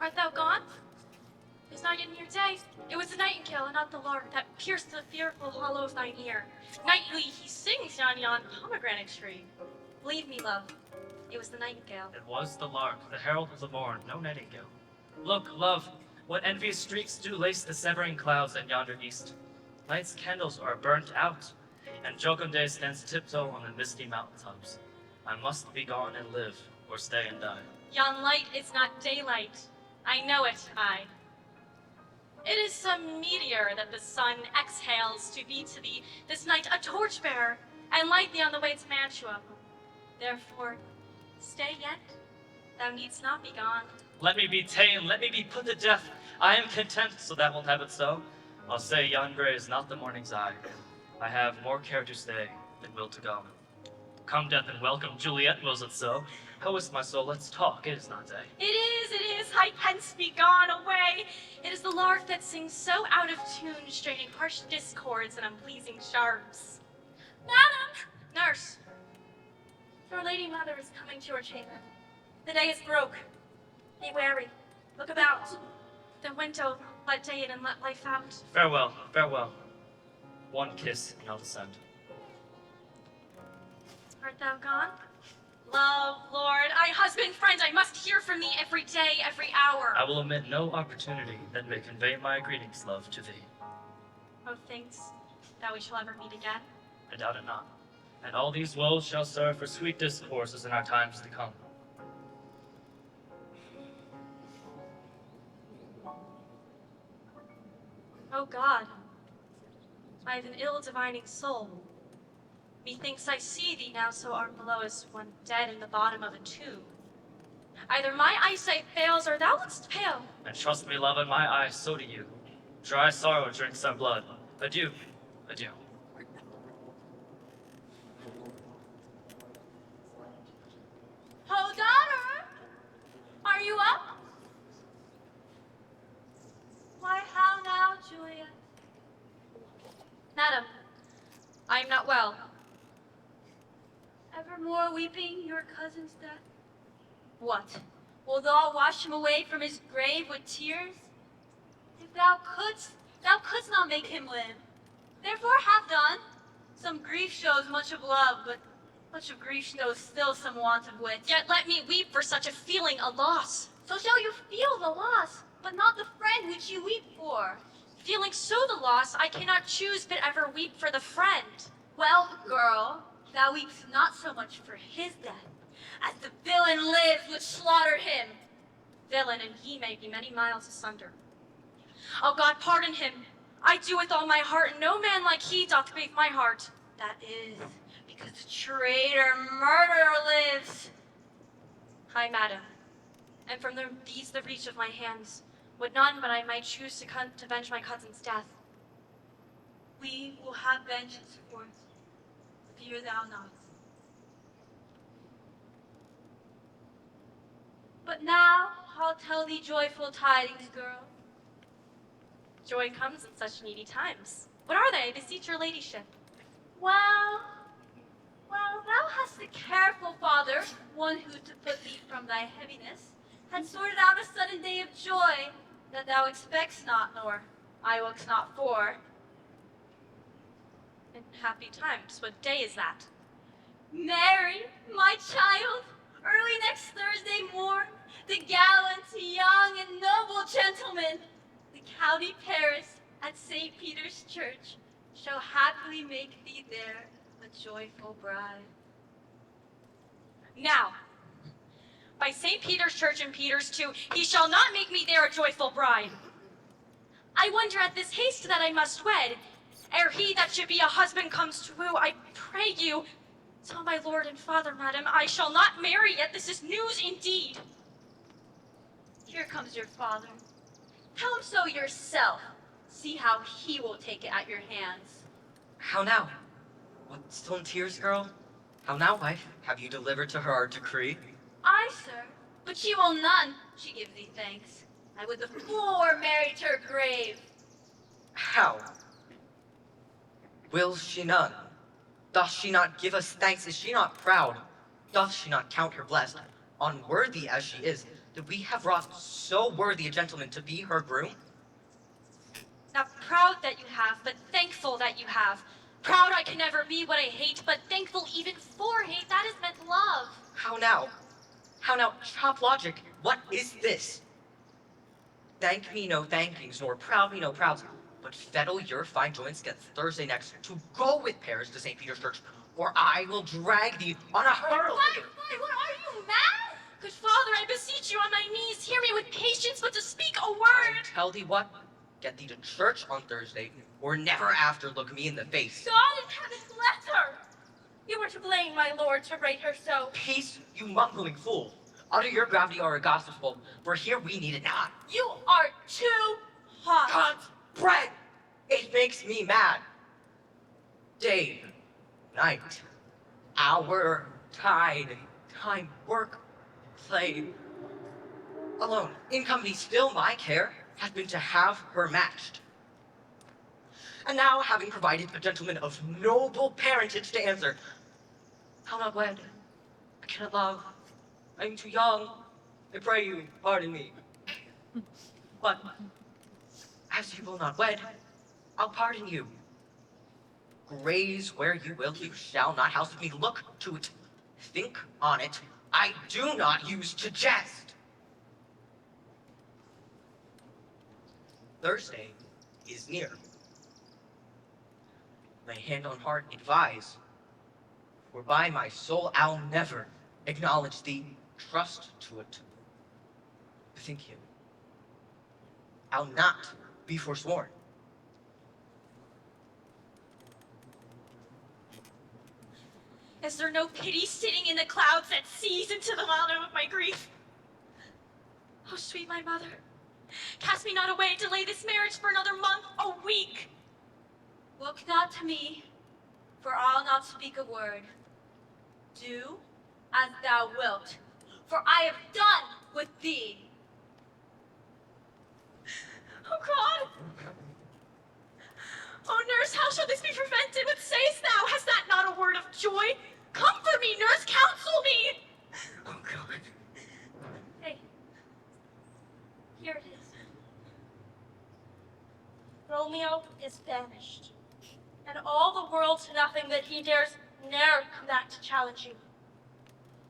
Art thou gone? Is not yet near day. It was the nightingale and not the lark that pierced the fearful hollow of thine ear. Nightly he sings yon pomegranate tree. Believe me, love, it was the nightingale. It was the lark, the herald of the morn, no nightingale. Look, love, what envious streaks do lace the severing clouds in yonder east. Night's candles are burnt out, and Joconde stands tiptoe on the misty mountaintops. I must be gone and live or stay and die. Yon light is not daylight. I know it, I. It is some meteor that the sun exhales to be to thee this night a torchbearer, and light thee on the way to Mantua. Therefore, stay yet. Thou needst not be gone. Let me be ta'en, let me be put to death. I am content, so thou wilt have it so. I'll say yon grey is not the morning's eye. I have more care to stay than will to go. Come, death, and welcome. Juliet wills it so. How is my soul? Let's talk. It is not day. It is. I hence be gone away. It is the lark that sings so out of tune, straining harsh discords and unpleasing sharps. Madam! Nurse. Your lady mother is coming to your chamber. The day is broke. Be wary. Look about. The window, let day in and let life out. Farewell, farewell. One kiss, and I'll descend. Art thou gone? Love, Lord, husband, friend, I must hear from thee every day, every hour. I will omit no opportunity that may convey my greetings, love, to thee. Oh, thanks that we shall ever meet again. I doubt it not. And all these woes shall serve for sweet discourses in our times to come. Oh God, I have an ill-divining soul. Methinks I see thee now so art below as one dead in the bottom of a tomb. Either my eyesight fails or thou look'st pale. And trust me, love, in my eyes, so do you. Dry sorrow drinks our blood. Adieu, adieu. Oh, daughter! Are you up? Why, how now, Juliet? Madam, I am not well. Evermore weeping your cousin's death? What? Wilt thou wash him away from his grave with tears? If thou couldst not make him live. Therefore have done. Some grief shows much of love, but much of grief shows still some want of wit. Yet let me weep for such a feeling, a loss. So shall you feel the loss, but not the friend which you weep for. Feeling so the loss, I cannot choose but ever weep for the friend. Well, girl, thou weepst not so much for his death, as the villain lives which slaughtered him. Villain, and he may be many miles asunder. Oh God, pardon him. I do with all my heart, and no man like he doth bathe my heart. That is because the traitor murderer lives. Hi, madam. And from these the reach of my hands, would none but I might choose to avenge my cousin's death. We will have vengeance for it. Fear thou not. But now I'll tell thee joyful tidings, girl. Joy comes in such needy times. What are they? I beseech your ladyship. Well, thou hast a careful father, one who to put thee from thy heaviness, had sorted out a sudden day of joy, that thou expects not, nor I looks not for. In happy times, what day is that? Mary, my child, early next Thursday morn, the gallant, young, and noble gentleman, the county Paris at St. Peter's Church, shall happily make thee there a joyful bride. Now, by St. Peter's Church and Peter's too, he shall not make me there a joyful bride. I wonder at this haste that I must wed, ere he that should be a husband comes to woo, I pray you, tell my lord and father, madam, I shall not marry yet. This is news indeed. Here comes your father. Tell him so yourself. See how he will take it at your hands. How now? What, still in tears, girl? How now, wife? Have you delivered to her our decree? Aye, sir, but she will none. She gives thee thanks. I would the fool were married to her grave. How? Wills she none? Doth she not give us thanks? Is she not proud? Doth she not count her blessed, unworthy as she is, that we have wrought so worthy a gentleman to be her groom? Not proud that you have, but thankful that you have. Proud I can never be what I hate, but thankful even for hate. That is meant love. How now? How now? Chop logic. What is this? Thank me no thankings, nor proud me no prouds, but fettle your fine joints against Thursday next to go with Paris to St. Peter's Church, or I will drag thee on a hurdle. Why, what are you, mad? Good father, I beseech you on my knees, hear me with patience, but to speak a I word. tell thee what, get thee to church on Thursday, or never after look me in the face. God in heaven bless her! You were to blame, my lord, to rate her so. Peace, you mumbling fool. Utter your gravity or a gospel, for here we need it not. You are too hot. God's bread! It makes me mad. Day, night, hour, tide, time, work, play. Alone, in company, still my care hath been to have her matched. And now, having provided a gentleman of noble parentage to answer, how not wed? I cannot love. I am too young. I pray you, pardon me. But, as you will not wed, I'll pardon you. Graze where you will, you shall not house with me. Look to it. Think on it. I do not use to jest. Thursday is near. My hand on heart advise, for by my soul I'll never acknowledge thee, trust to it. Bethink you, I'll not be forsworn. Is there no pity sitting in the clouds that sees into the bottom of my grief? Oh, sweet my mother, cast me not away, delay this marriage for another month, a week. Look not to me, for I'll not speak a word. Do as thou wilt, for I have done with thee. Oh God! Oh nurse, how shall this be prevented? What sayest thou? Hast that not a word of joy? Comfort me, nurse, counsel me! Oh God. Hey, here it is. Romeo is banished, and all the world to nothing that he dares ne'er come back to challenge you.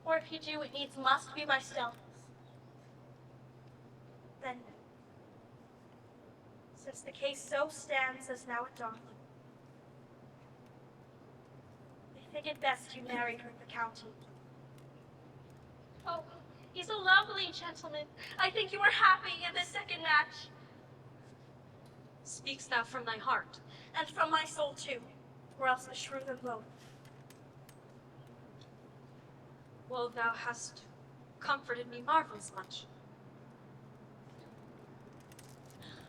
Or if he do, it needs must be by stealth. Then, since the case so stands as now it doth, I think it best you married with the county. Oh, he's a lovely gentleman. I think you are happy in this second match. Speaks thou from thy heart? And from my soul too, or else I shrew them both. Well, thou hast comforted me marvelous much.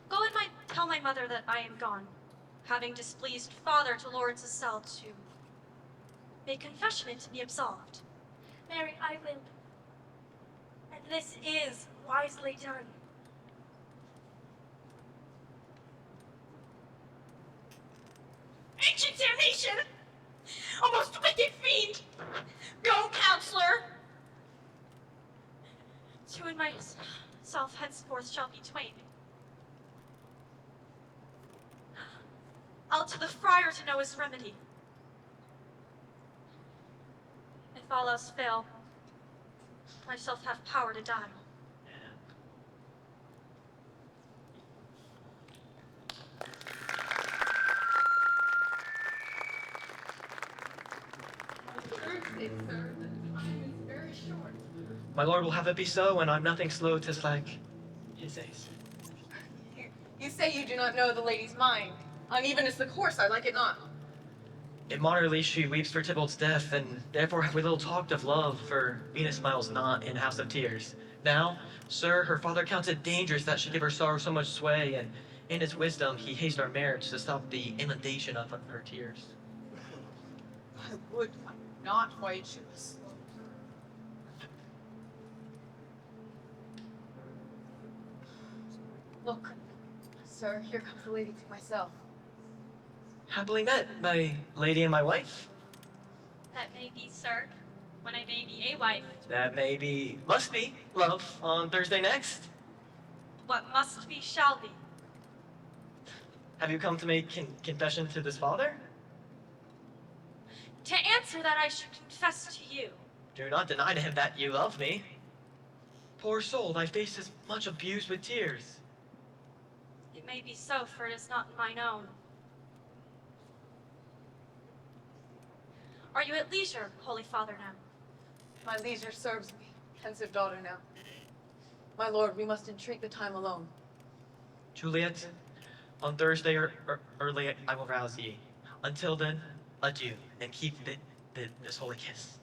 Go and tell my mother that I am gone, having displeased father to Lawrence's cell to make confession and to be absolved. Mary, I will. And this is wisely done. Ancient damnation! O most wicked fiend! Go, counselor! Two and myself henceforth shall be twain. I'll to the friar to know his remedy. If all else fail, myself have power to die. Thursday, sir. The time is very short. My lord will have it be so, and I'm nothing slow to slack his ace. You say you do not know the lady's mind. Uneven is the course, I like it not. In moderately she weeps for Tybalt's death, and therefore have we little talked of love, for Venus smiles not in house of tears. Now, sir, her father counts it dangerous that she give her sorrow so much sway, and in his wisdom he hastened our marriage to stop the inundation of her tears. I would not wait you slow. Look, sir, here comes the lady to myself. Happily met, my lady and my wife. That may be, sir, when I may be a wife. That may be, must be, love, on Thursday next. What must be shall be. Have you come to make confession to this father? To answer that I should confess to you. Do not deny to him that you love me. Poor soul, thy face is much abused with tears. It may be so, for it is not mine own. Are you at leisure, Holy Father, now? My leisure serves me. Pensive daughter now. My lord, we must entreat the time alone. Juliet, on Thursday or early I will rouse ye. Until then, adieu, and keep this holy kiss.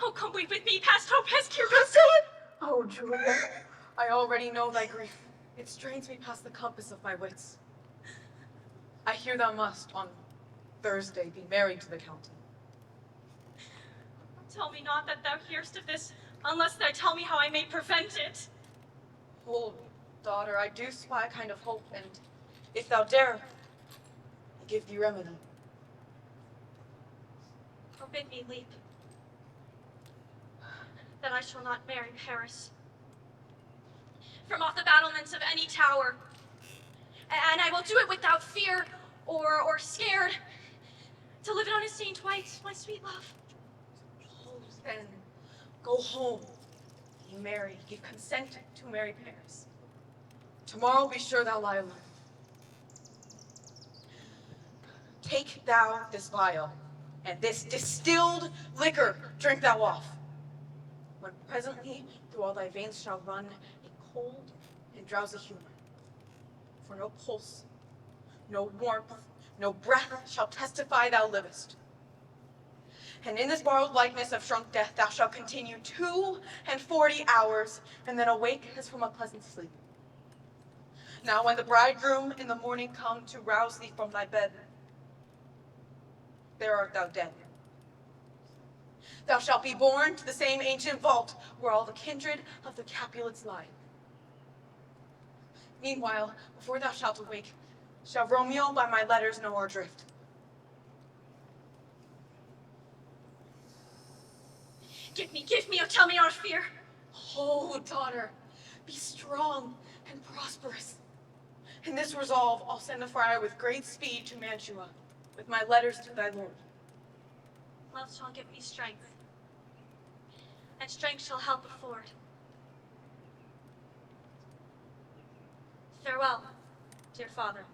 Oh, come weep with me, past hope has cured. Oh, Juliet, I already know thy grief. It strains me past the compass of my wits. I hear thou must, on Thursday, be married to the Count. Tell me not that thou hearest of this, unless thou tell me how I may prevent it. Hold, daughter, I do spy a kind of hope, and if thou dare, I give thee remedy. Forbid me leap, that I shall not marry Paris. From off the battlements of any tower, and I will do it without fear or scared, to live it on a stained white, my sweet love. Then go home, be married, give consent to marry Paris. Tomorrow be sure thou lie alone. Take thou this vial, and this distilled liquor drink thou off. When presently through all thy veins shall run a cold and drowsy humor. For no pulse, no warmth, no breath shall testify thou livest. And in this borrowed likeness of shrunk death thou shalt continue 42 hours, and then awake as from a pleasant sleep. Now when the bridegroom in the morning come to rouse thee from thy bed, there art thou dead. Thou shalt be borne to the same ancient vault where all the kindred of the Capulets lie. Meanwhile, before thou shalt awake, shall Romeo by my letters know our drift. Give me, oh tell me not fear. Oh, daughter, be strong and prosperous. In this resolve, I'll send a friar with great speed to Mantua, with my letters to thy lord. Love shall give me strength, and strength shall help afford. Farewell, dear father.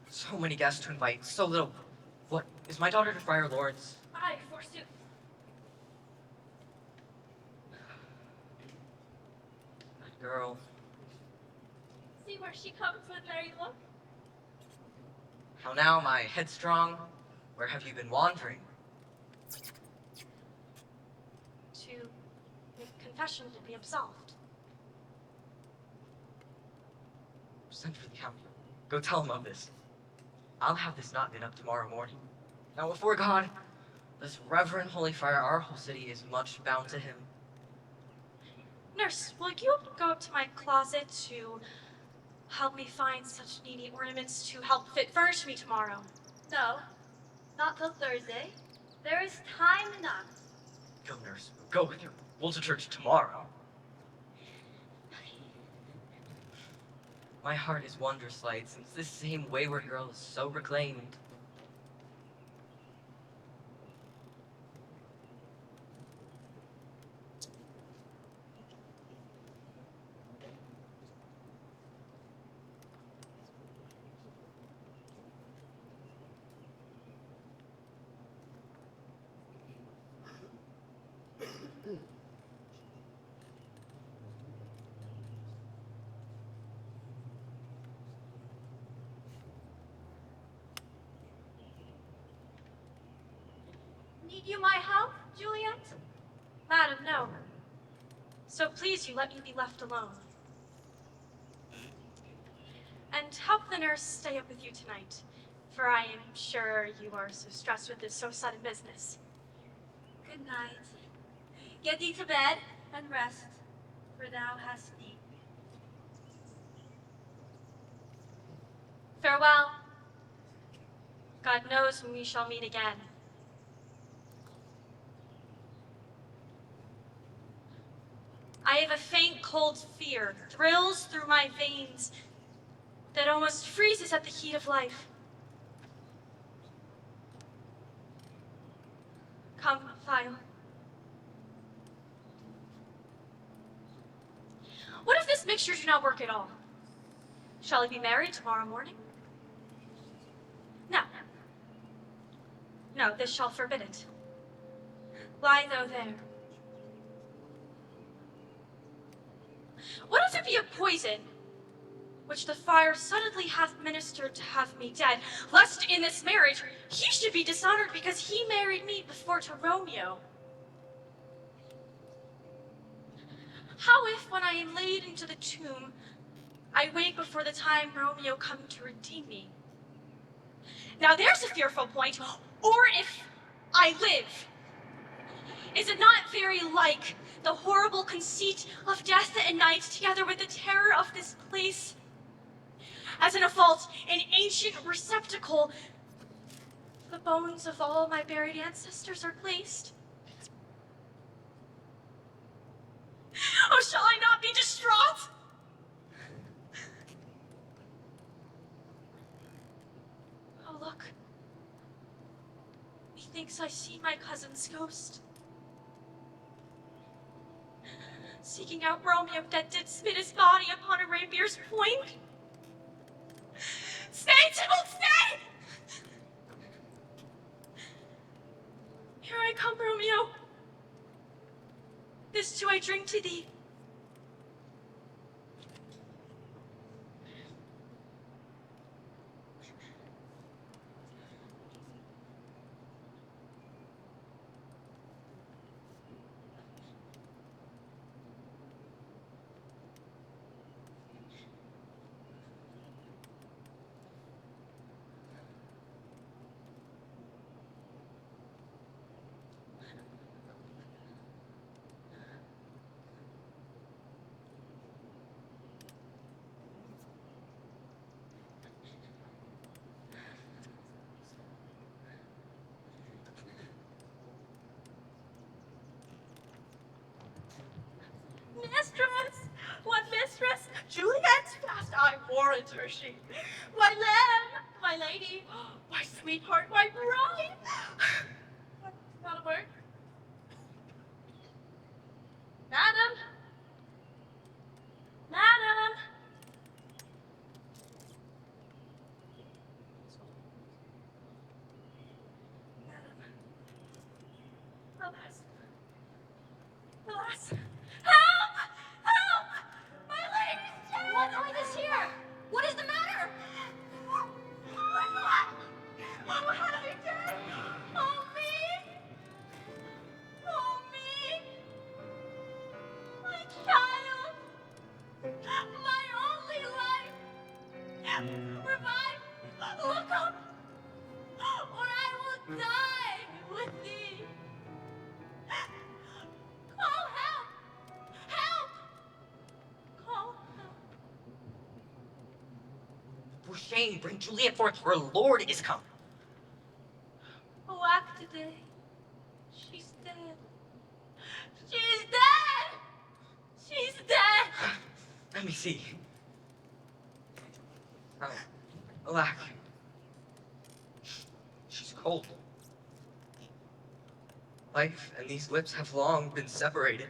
So many guests to invite, so little. What, is my daughter to Friar Lawrence? Aye, forsooth. That girl. See where she comes with merry look. How now, my headstrong? Where have you been wandering? To make confession to be absolved. Send for the Count. Go tell him of this. I'll have this knot knit up tomorrow morning. Now before God, this reverend holy friar, our whole city is much bound to him. Nurse, will you go up to my closet to help me find such needy ornaments to help furnish me tomorrow? No, not till Thursday. There is time enough. Go, nurse. Go with you. We'll to church tomorrow. My heart is wondrous light, since this same wayward girl is so reclaimed. Need you my help, Juliet? Madam, no. So please you let me be left alone. And help the nurse stay up with you tonight, for I am sure you are so stressed with this so sudden business. Good night. Get thee to bed and rest, for thou hast need. Farewell. God knows when we shall meet again. I have a faint cold fear, thrills through my veins, that almost freezes at the heat of life. Come, File. What if this mixture do not work at all? Shall I be married tomorrow morning? No. No, this shall forbid it. Lie thou there. What if it be a poison, which the friar suddenly hath ministered to have me dead, lest in this marriage he should be dishonored because he married me before to Romeo? How if, when I am laid into the tomb, I wake before the time Romeo come to redeem me? Now there's a fearful point. Or if I live, is it not very like the horrible conceit of death and night, together with the terror of this place? As in a vault, an ancient receptacle, the bones of all my buried ancestors are placed. Oh, shall I not be distraught? Oh, look. Methinks I see my cousin's ghost. Seeking out Romeo that did spit his body upon a rapier's point. Stay, Tybalt, stay! Here I come, Romeo. This too I drink to thee. Mistress! What mistress? Juliet's fast, I warrant her she. My lamb, my lady, my sweetheart, my bride. Not a word. Madam! Madam! Alas. Alas. Help! Help! My lady's dead! What noise is here? What is the matter? Mama, have you dead? Oh, me! Oh, me! My child! My only life! Revive! Look up! Or I will die with thee! Call help! Help! Call help! For shame, bring Juliet forth, her lord is come. Oh, act today. She's dead. She's dead! She's dead! Let me see. Oh, alack. She's cold. Life and these lips have long been separated.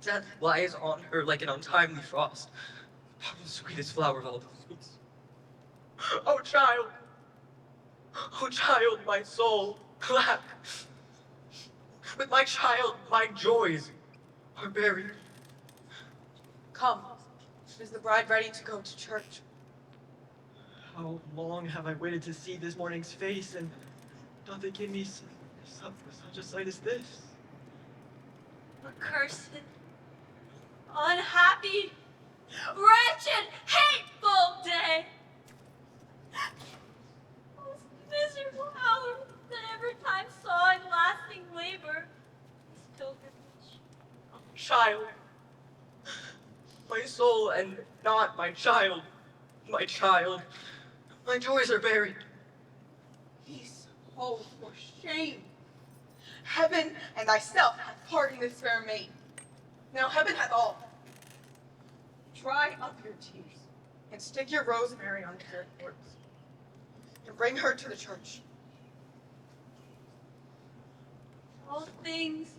Death lies on her like an untimely frost. Oh, the sweetest flower of all the sweets. Oh, child! Oh, child, my soul, alack! With my child, my joys are buried. Come. Is the bride ready to go to church? How long have I waited to see this morning's face, and doth it give me such a sight as this? Accursed, unhappy, wretched, hateful day! Most miserable hour that ever time saw in lasting labor this pilgrimage. Child. My soul and not my child. My child. My joys are buried. Peace, oh, for shame. Heaven and thyself hath Pardon this fair maid. Now heaven hath all. Dry up your tears, and stick your rosemary on her corpse, and bring her to the church. All things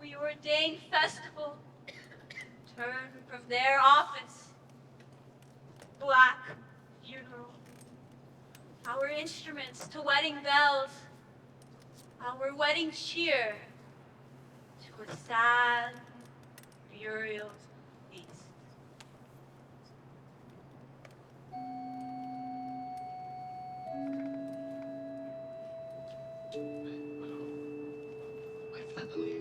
we ordained festival turn from their office. Black funeral. Our instruments to wedding bells. Our wedding cheer to a sad burial feast. My family.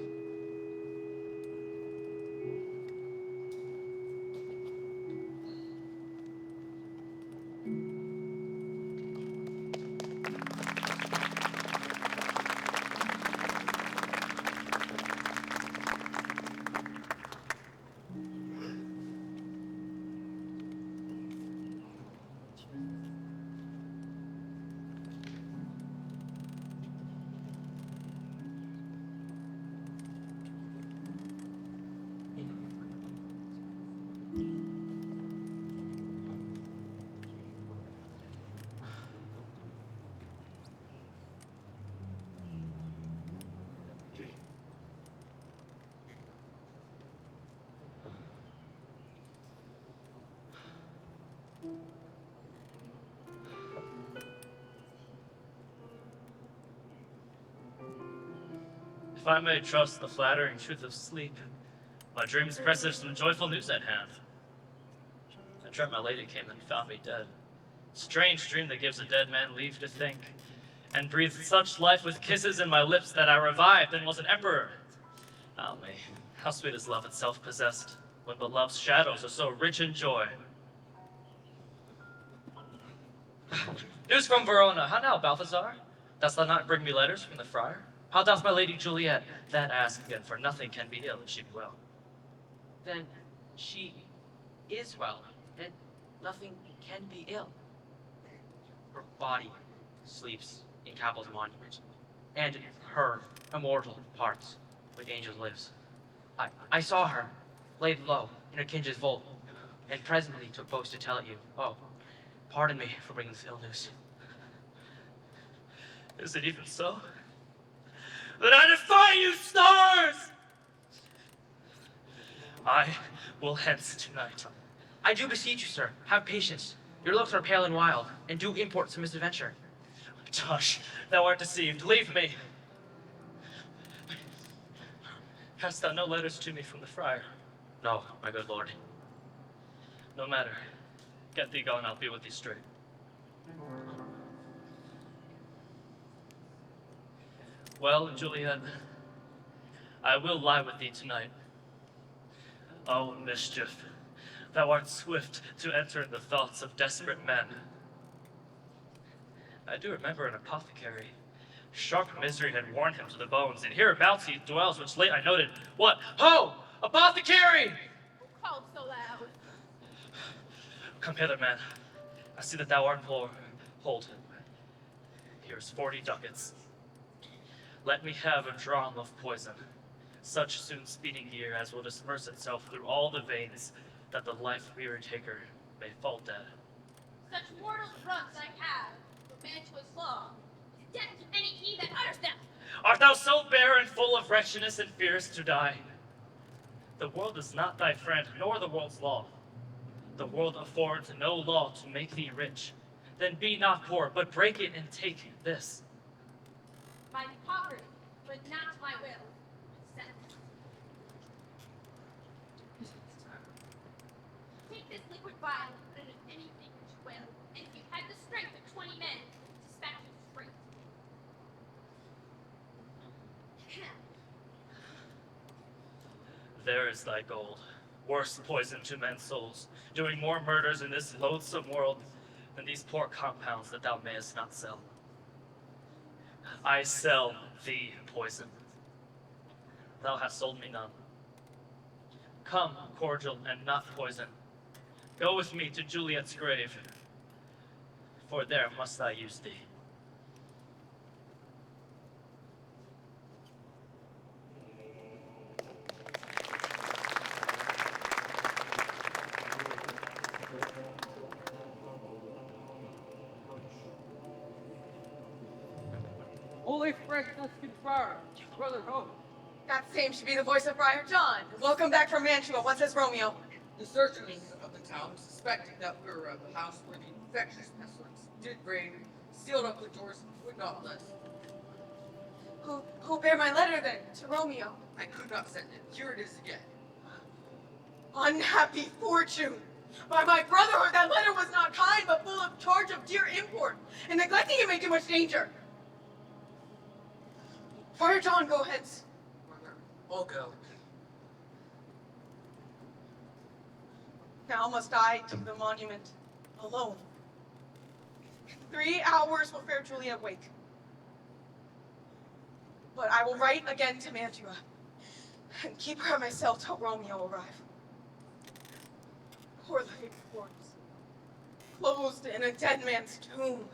If I may trust the flattering truth of sleep, my dreams presage some joyful news at hand. I dreamt my lady came and found me dead. Strange dream that gives a dead man leave to think, and breathed such life with kisses in my lips that I revived and was an emperor. Ah me, how sweet is love itself possessed, when beloved's shadows are so rich in joy. News from Verona. How now, Balthazar? Dost thou not bring me letters from the friar? How doth my lady Juliet? That ask again, for nothing can be ill if she be well. Then she is well, and nothing can be ill. Her body sleeps in Capel's monument, and her immortal parts with angels lives. I saw her laid low in her kinship's vault, and presently took post to tell it you. Oh, pardon me for bringing this ill news. Is it even so? Then I defy you, stars! I will hence tonight. I do beseech you, sir, have patience. Your looks are pale and wild, and do import some misadventure. Tush, thou art deceived. Leave me. Hast thou no letters to me from the friar? No, my good lord. No matter. Get thee gone, I'll be with thee straight. Well, Juliet, I will lie with thee tonight. Oh, mischief, thou art swift to enter in the thoughts of desperate men. I do remember an apothecary. Sharp misery had worn him to the bones, and hereabouts he dwells, which late I noted. What? Ho! Apothecary! Who called so loud? Come hither, man. I see that thou art poor. Hold. Here's 40 ducats. Let me have a dram of poison, such soon speeding here as will disperse itself through all the veins, that the life-weary taker may fall dead. Such mortal drugs I have, but man to his law, is death to any he that utters them. Art thou so bare and full of wretchedness and fearest to die? The world is not thy friend, nor the world's law. The world affords no law to make thee rich. Then be not poor, but break it and take this. My poverty, but not my will. Sense. Take this liquid vial, put it in anything which will, and if you had the strength of 20 men, dispatch it straight. There is thy gold, worse poison to men's souls, doing more murders in this loathsome world than these poor compounds that thou mayest not sell. I sell thee poison. Thou hast sold me none. Come, cordial and not poison. Go with me to Juliet's grave, for there must I use thee. Friar, Brother Home. That same should be the voice of Friar John. Welcome back from Mantua. What says Romeo? The surgeons of the town, suspecting that we were of the house where the infectious pestilence did reign, sealed up the doors and would not let us. Who bear my letter then to Romeo? I could not send it. Here it is again. Unhappy fortune! By my brotherhood, that letter was not kind, but full of charge of dear import, and neglecting it may do much danger. Friar John, go hence. I'll go. Now must I to the monument, alone. In 3 hours will fair Juliet wake. But I will write again to Mantua, and keep her at my cell till Romeo arrive. Poor late corpse, closed in a dead man's tomb.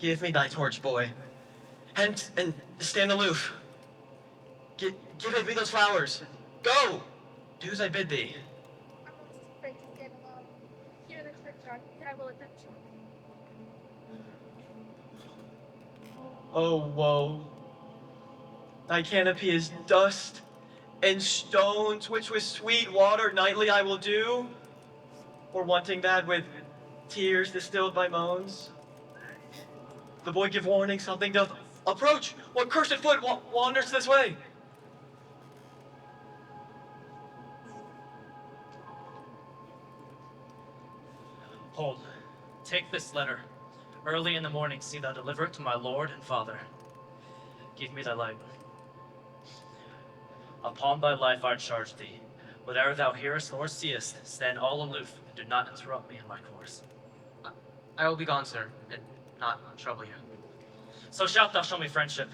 Give me thy torch, boy. And stand aloof. Give me those flowers. Go! Do as I bid thee. I'm most afraid to stand alone. Here in the churchyard, I will attend you. Oh, woe. Thy canopy is dust and stones, which with sweet water nightly I will dew, or wanting that with tears distilled by moans. The boy give warning, something doth approach. What cursed foot wanders this way? Hold. Take this letter. Early in the morning see thou deliver it to my lord and father. Give me thy light. Upon thy life I charge thee. Whatever thou hearest or seest, stand all aloof, and do not interrupt me in my course. I will be gone, sir, and not trouble you. So shalt thou show me friendship.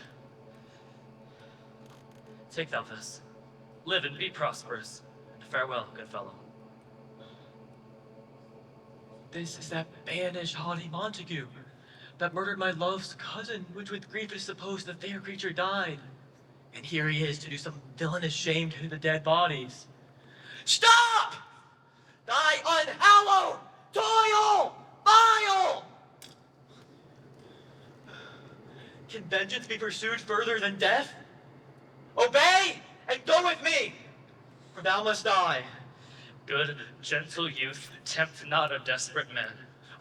Take thou this. Live and be prosperous. And farewell, good fellow. This is that banished haughty Montague, that murdered my love's cousin, which with grief is supposed the fair creature died. And here he is to do some villainous shame to the dead bodies. Stop! Thy unhallowed toil vile! Can vengeance be pursued further than death? Obey and go with me, for thou must die. Good, gentle youth, tempt not a desperate man.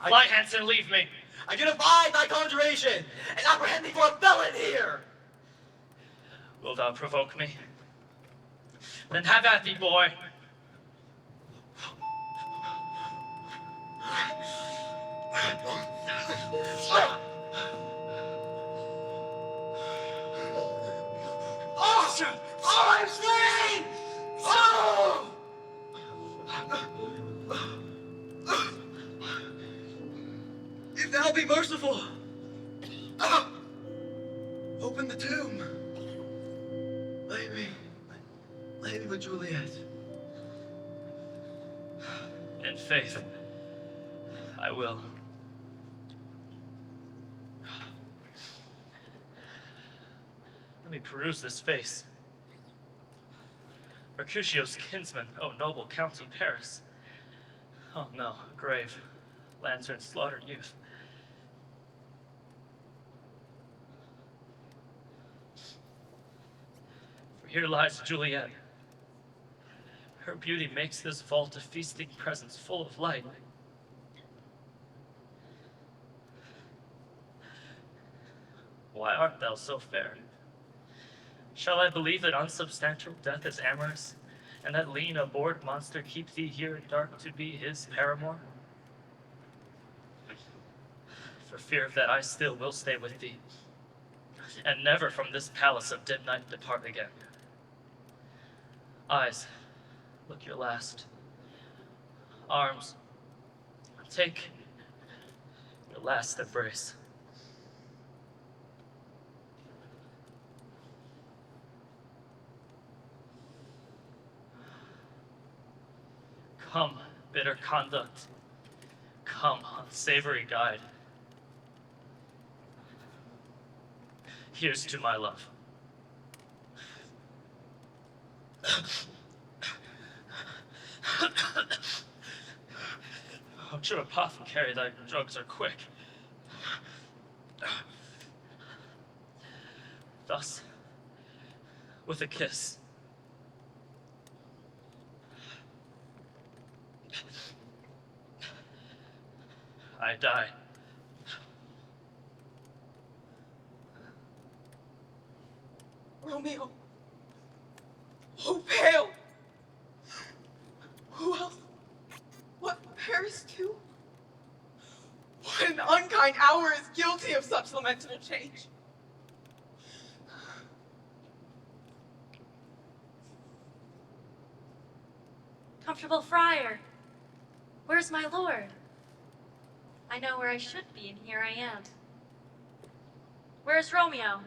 Fly hence and leave me. I do defy thy conjuration, and apprehend thee for a felon here. Wilt thou provoke me? Then have at thee, boy. Oh, I'm slain! Oh! If thou be merciful, open the tomb. Lay me with Juliet. In faith, I will. Let me peruse this face. Mercutio's kinsman, O noble Count of Paris. Oh no, grave, lantern slaughtered youth. For here lies Juliet. Her beauty makes this vault a feasting presence full of light. Why art thou so fair? Shall I believe that unsubstantial death is amorous, and that lean abhorred monster keep thee here dark to be his paramour? For fear of that I still will stay with thee, and never from this palace of dim night depart again. Eyes, look your last. Arms, take last embrace. Come, bitter conduct. Come, unsavory guide. Here's to my love. Oh, true apothecary, thy drugs are quick. Thus, with a kiss, I die. Romeo. Oh, pale. Who else? What, Paris too? What an unkind hour is guilty of such lamentable change. Comfortable friar, where's my lord? I know where I should be, and here I am. Where's Romeo?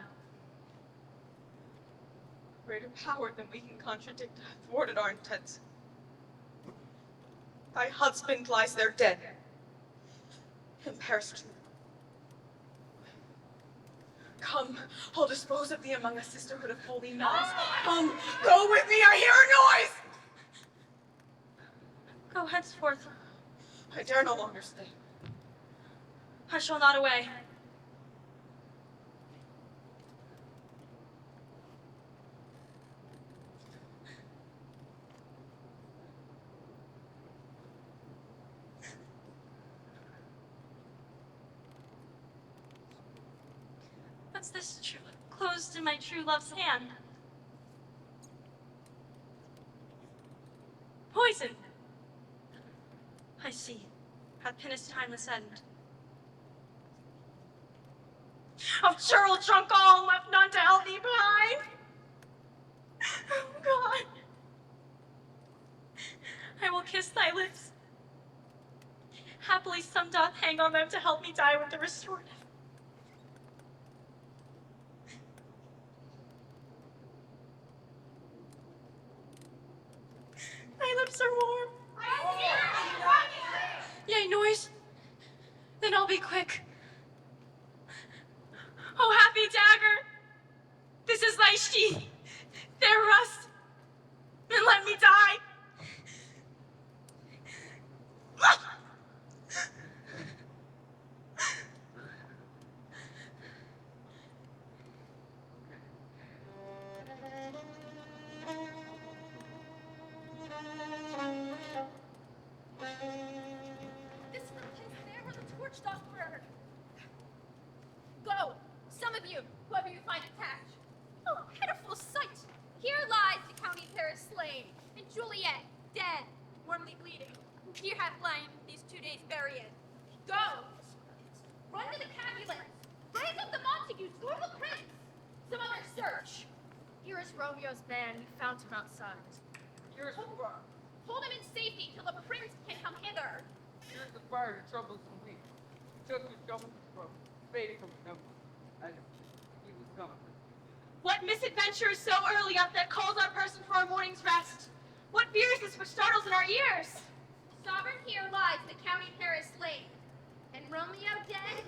Greater power than we can contradict hath thwarted our intents. Thy husband lies there dead, and Paris too. Come, I'll dispose of thee among a sisterhood of holy nuns. Come, go with me, I hear a noise! Go henceforth. I dare no longer stay. I shall not away. What's this closed in my true love's hand? Poison! I see. Hath Pinnace timeless end. Of churl drunk all, left none to help me behind. Oh God. I will kiss thy lips. Happily some doth hang on them to help me die with the restorative. Thy lips are warm. Yea, noise? Then I'll be quick. Oh, happy dagger! This is thy sheath. There rust. Then let me die. This is there where the torch doth burn. Go, some of you, whoever you find attached. Oh, pitiful sight! Here lies the county Paris slain, and Juliet dead, warmly bleeding. Here hath lain these 2 days burying. Go! Run to the Capulets! Raise up the Montagues! Storm the Prince! Some other search! Here is Romeo's man. We found him outside. Here's the friar. Hold him in safety till the prince can come hither. Here's the friar who troubles the weak. Took his government from fading from the temple. And he was coming. What misadventure is so early up that calls our person for our morning's rest? What fear is this which startles in our ears? Sovereign, here lies the county Paris slain, and Romeo dead,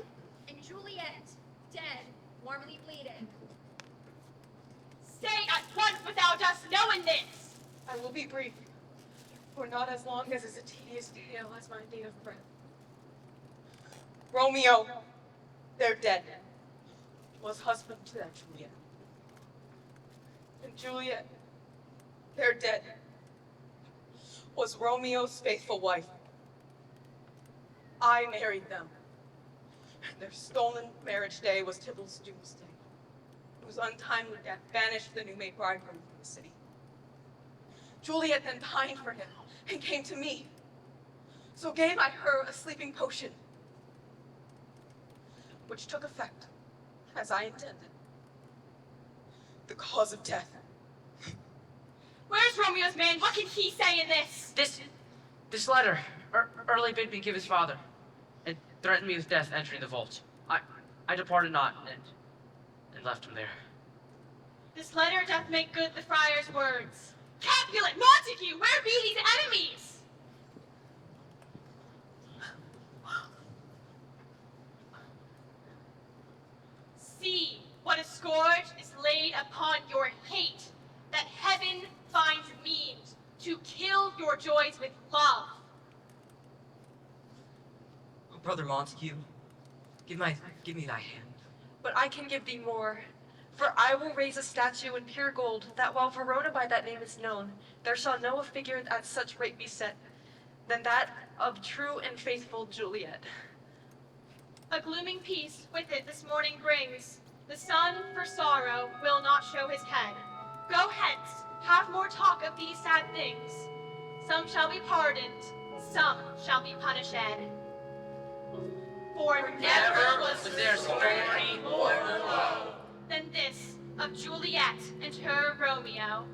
and Juliet dead, warmly bleeding. Say at once without us knowing this. I will be brief, for not as long as is a tedious tale as my date of birth. Romeo, they're dead, was husband to that Juliet. And Juliet, they're dead, was Romeo's faithful wife. I married them, and their stolen marriage day was Tybalt's doomsday, whose untimely death banished the new-made bridegroom from the city. Juliet then pined for him and came to me, so gave I her a sleeping potion, which took effect as I intended. The cause of death. Where's Romeo's man? What can he say in this? This letter, Hurley bid me give his father. And threatened me with death entering the vault. I departed not, and left him there. This letter doth make good the friar's words. Capulet, Montague, where be these enemies? See what a scourge is laid upon your hate, that heaven finds means to kill your joys with love. Oh, Brother Montague, give me thy hand. But I can give thee more. For I will raise a statue in pure gold, that while Verona by that name is known, there shall no figure at such rate be set, than that of true and faithful Juliet. A glooming peace with it this morning brings. The sun for sorrow will not show his head. Go hence, have more talk of these sad things. Some shall be pardoned, some shall be punished. For never was there story more woe than this of Juliet and her Romeo.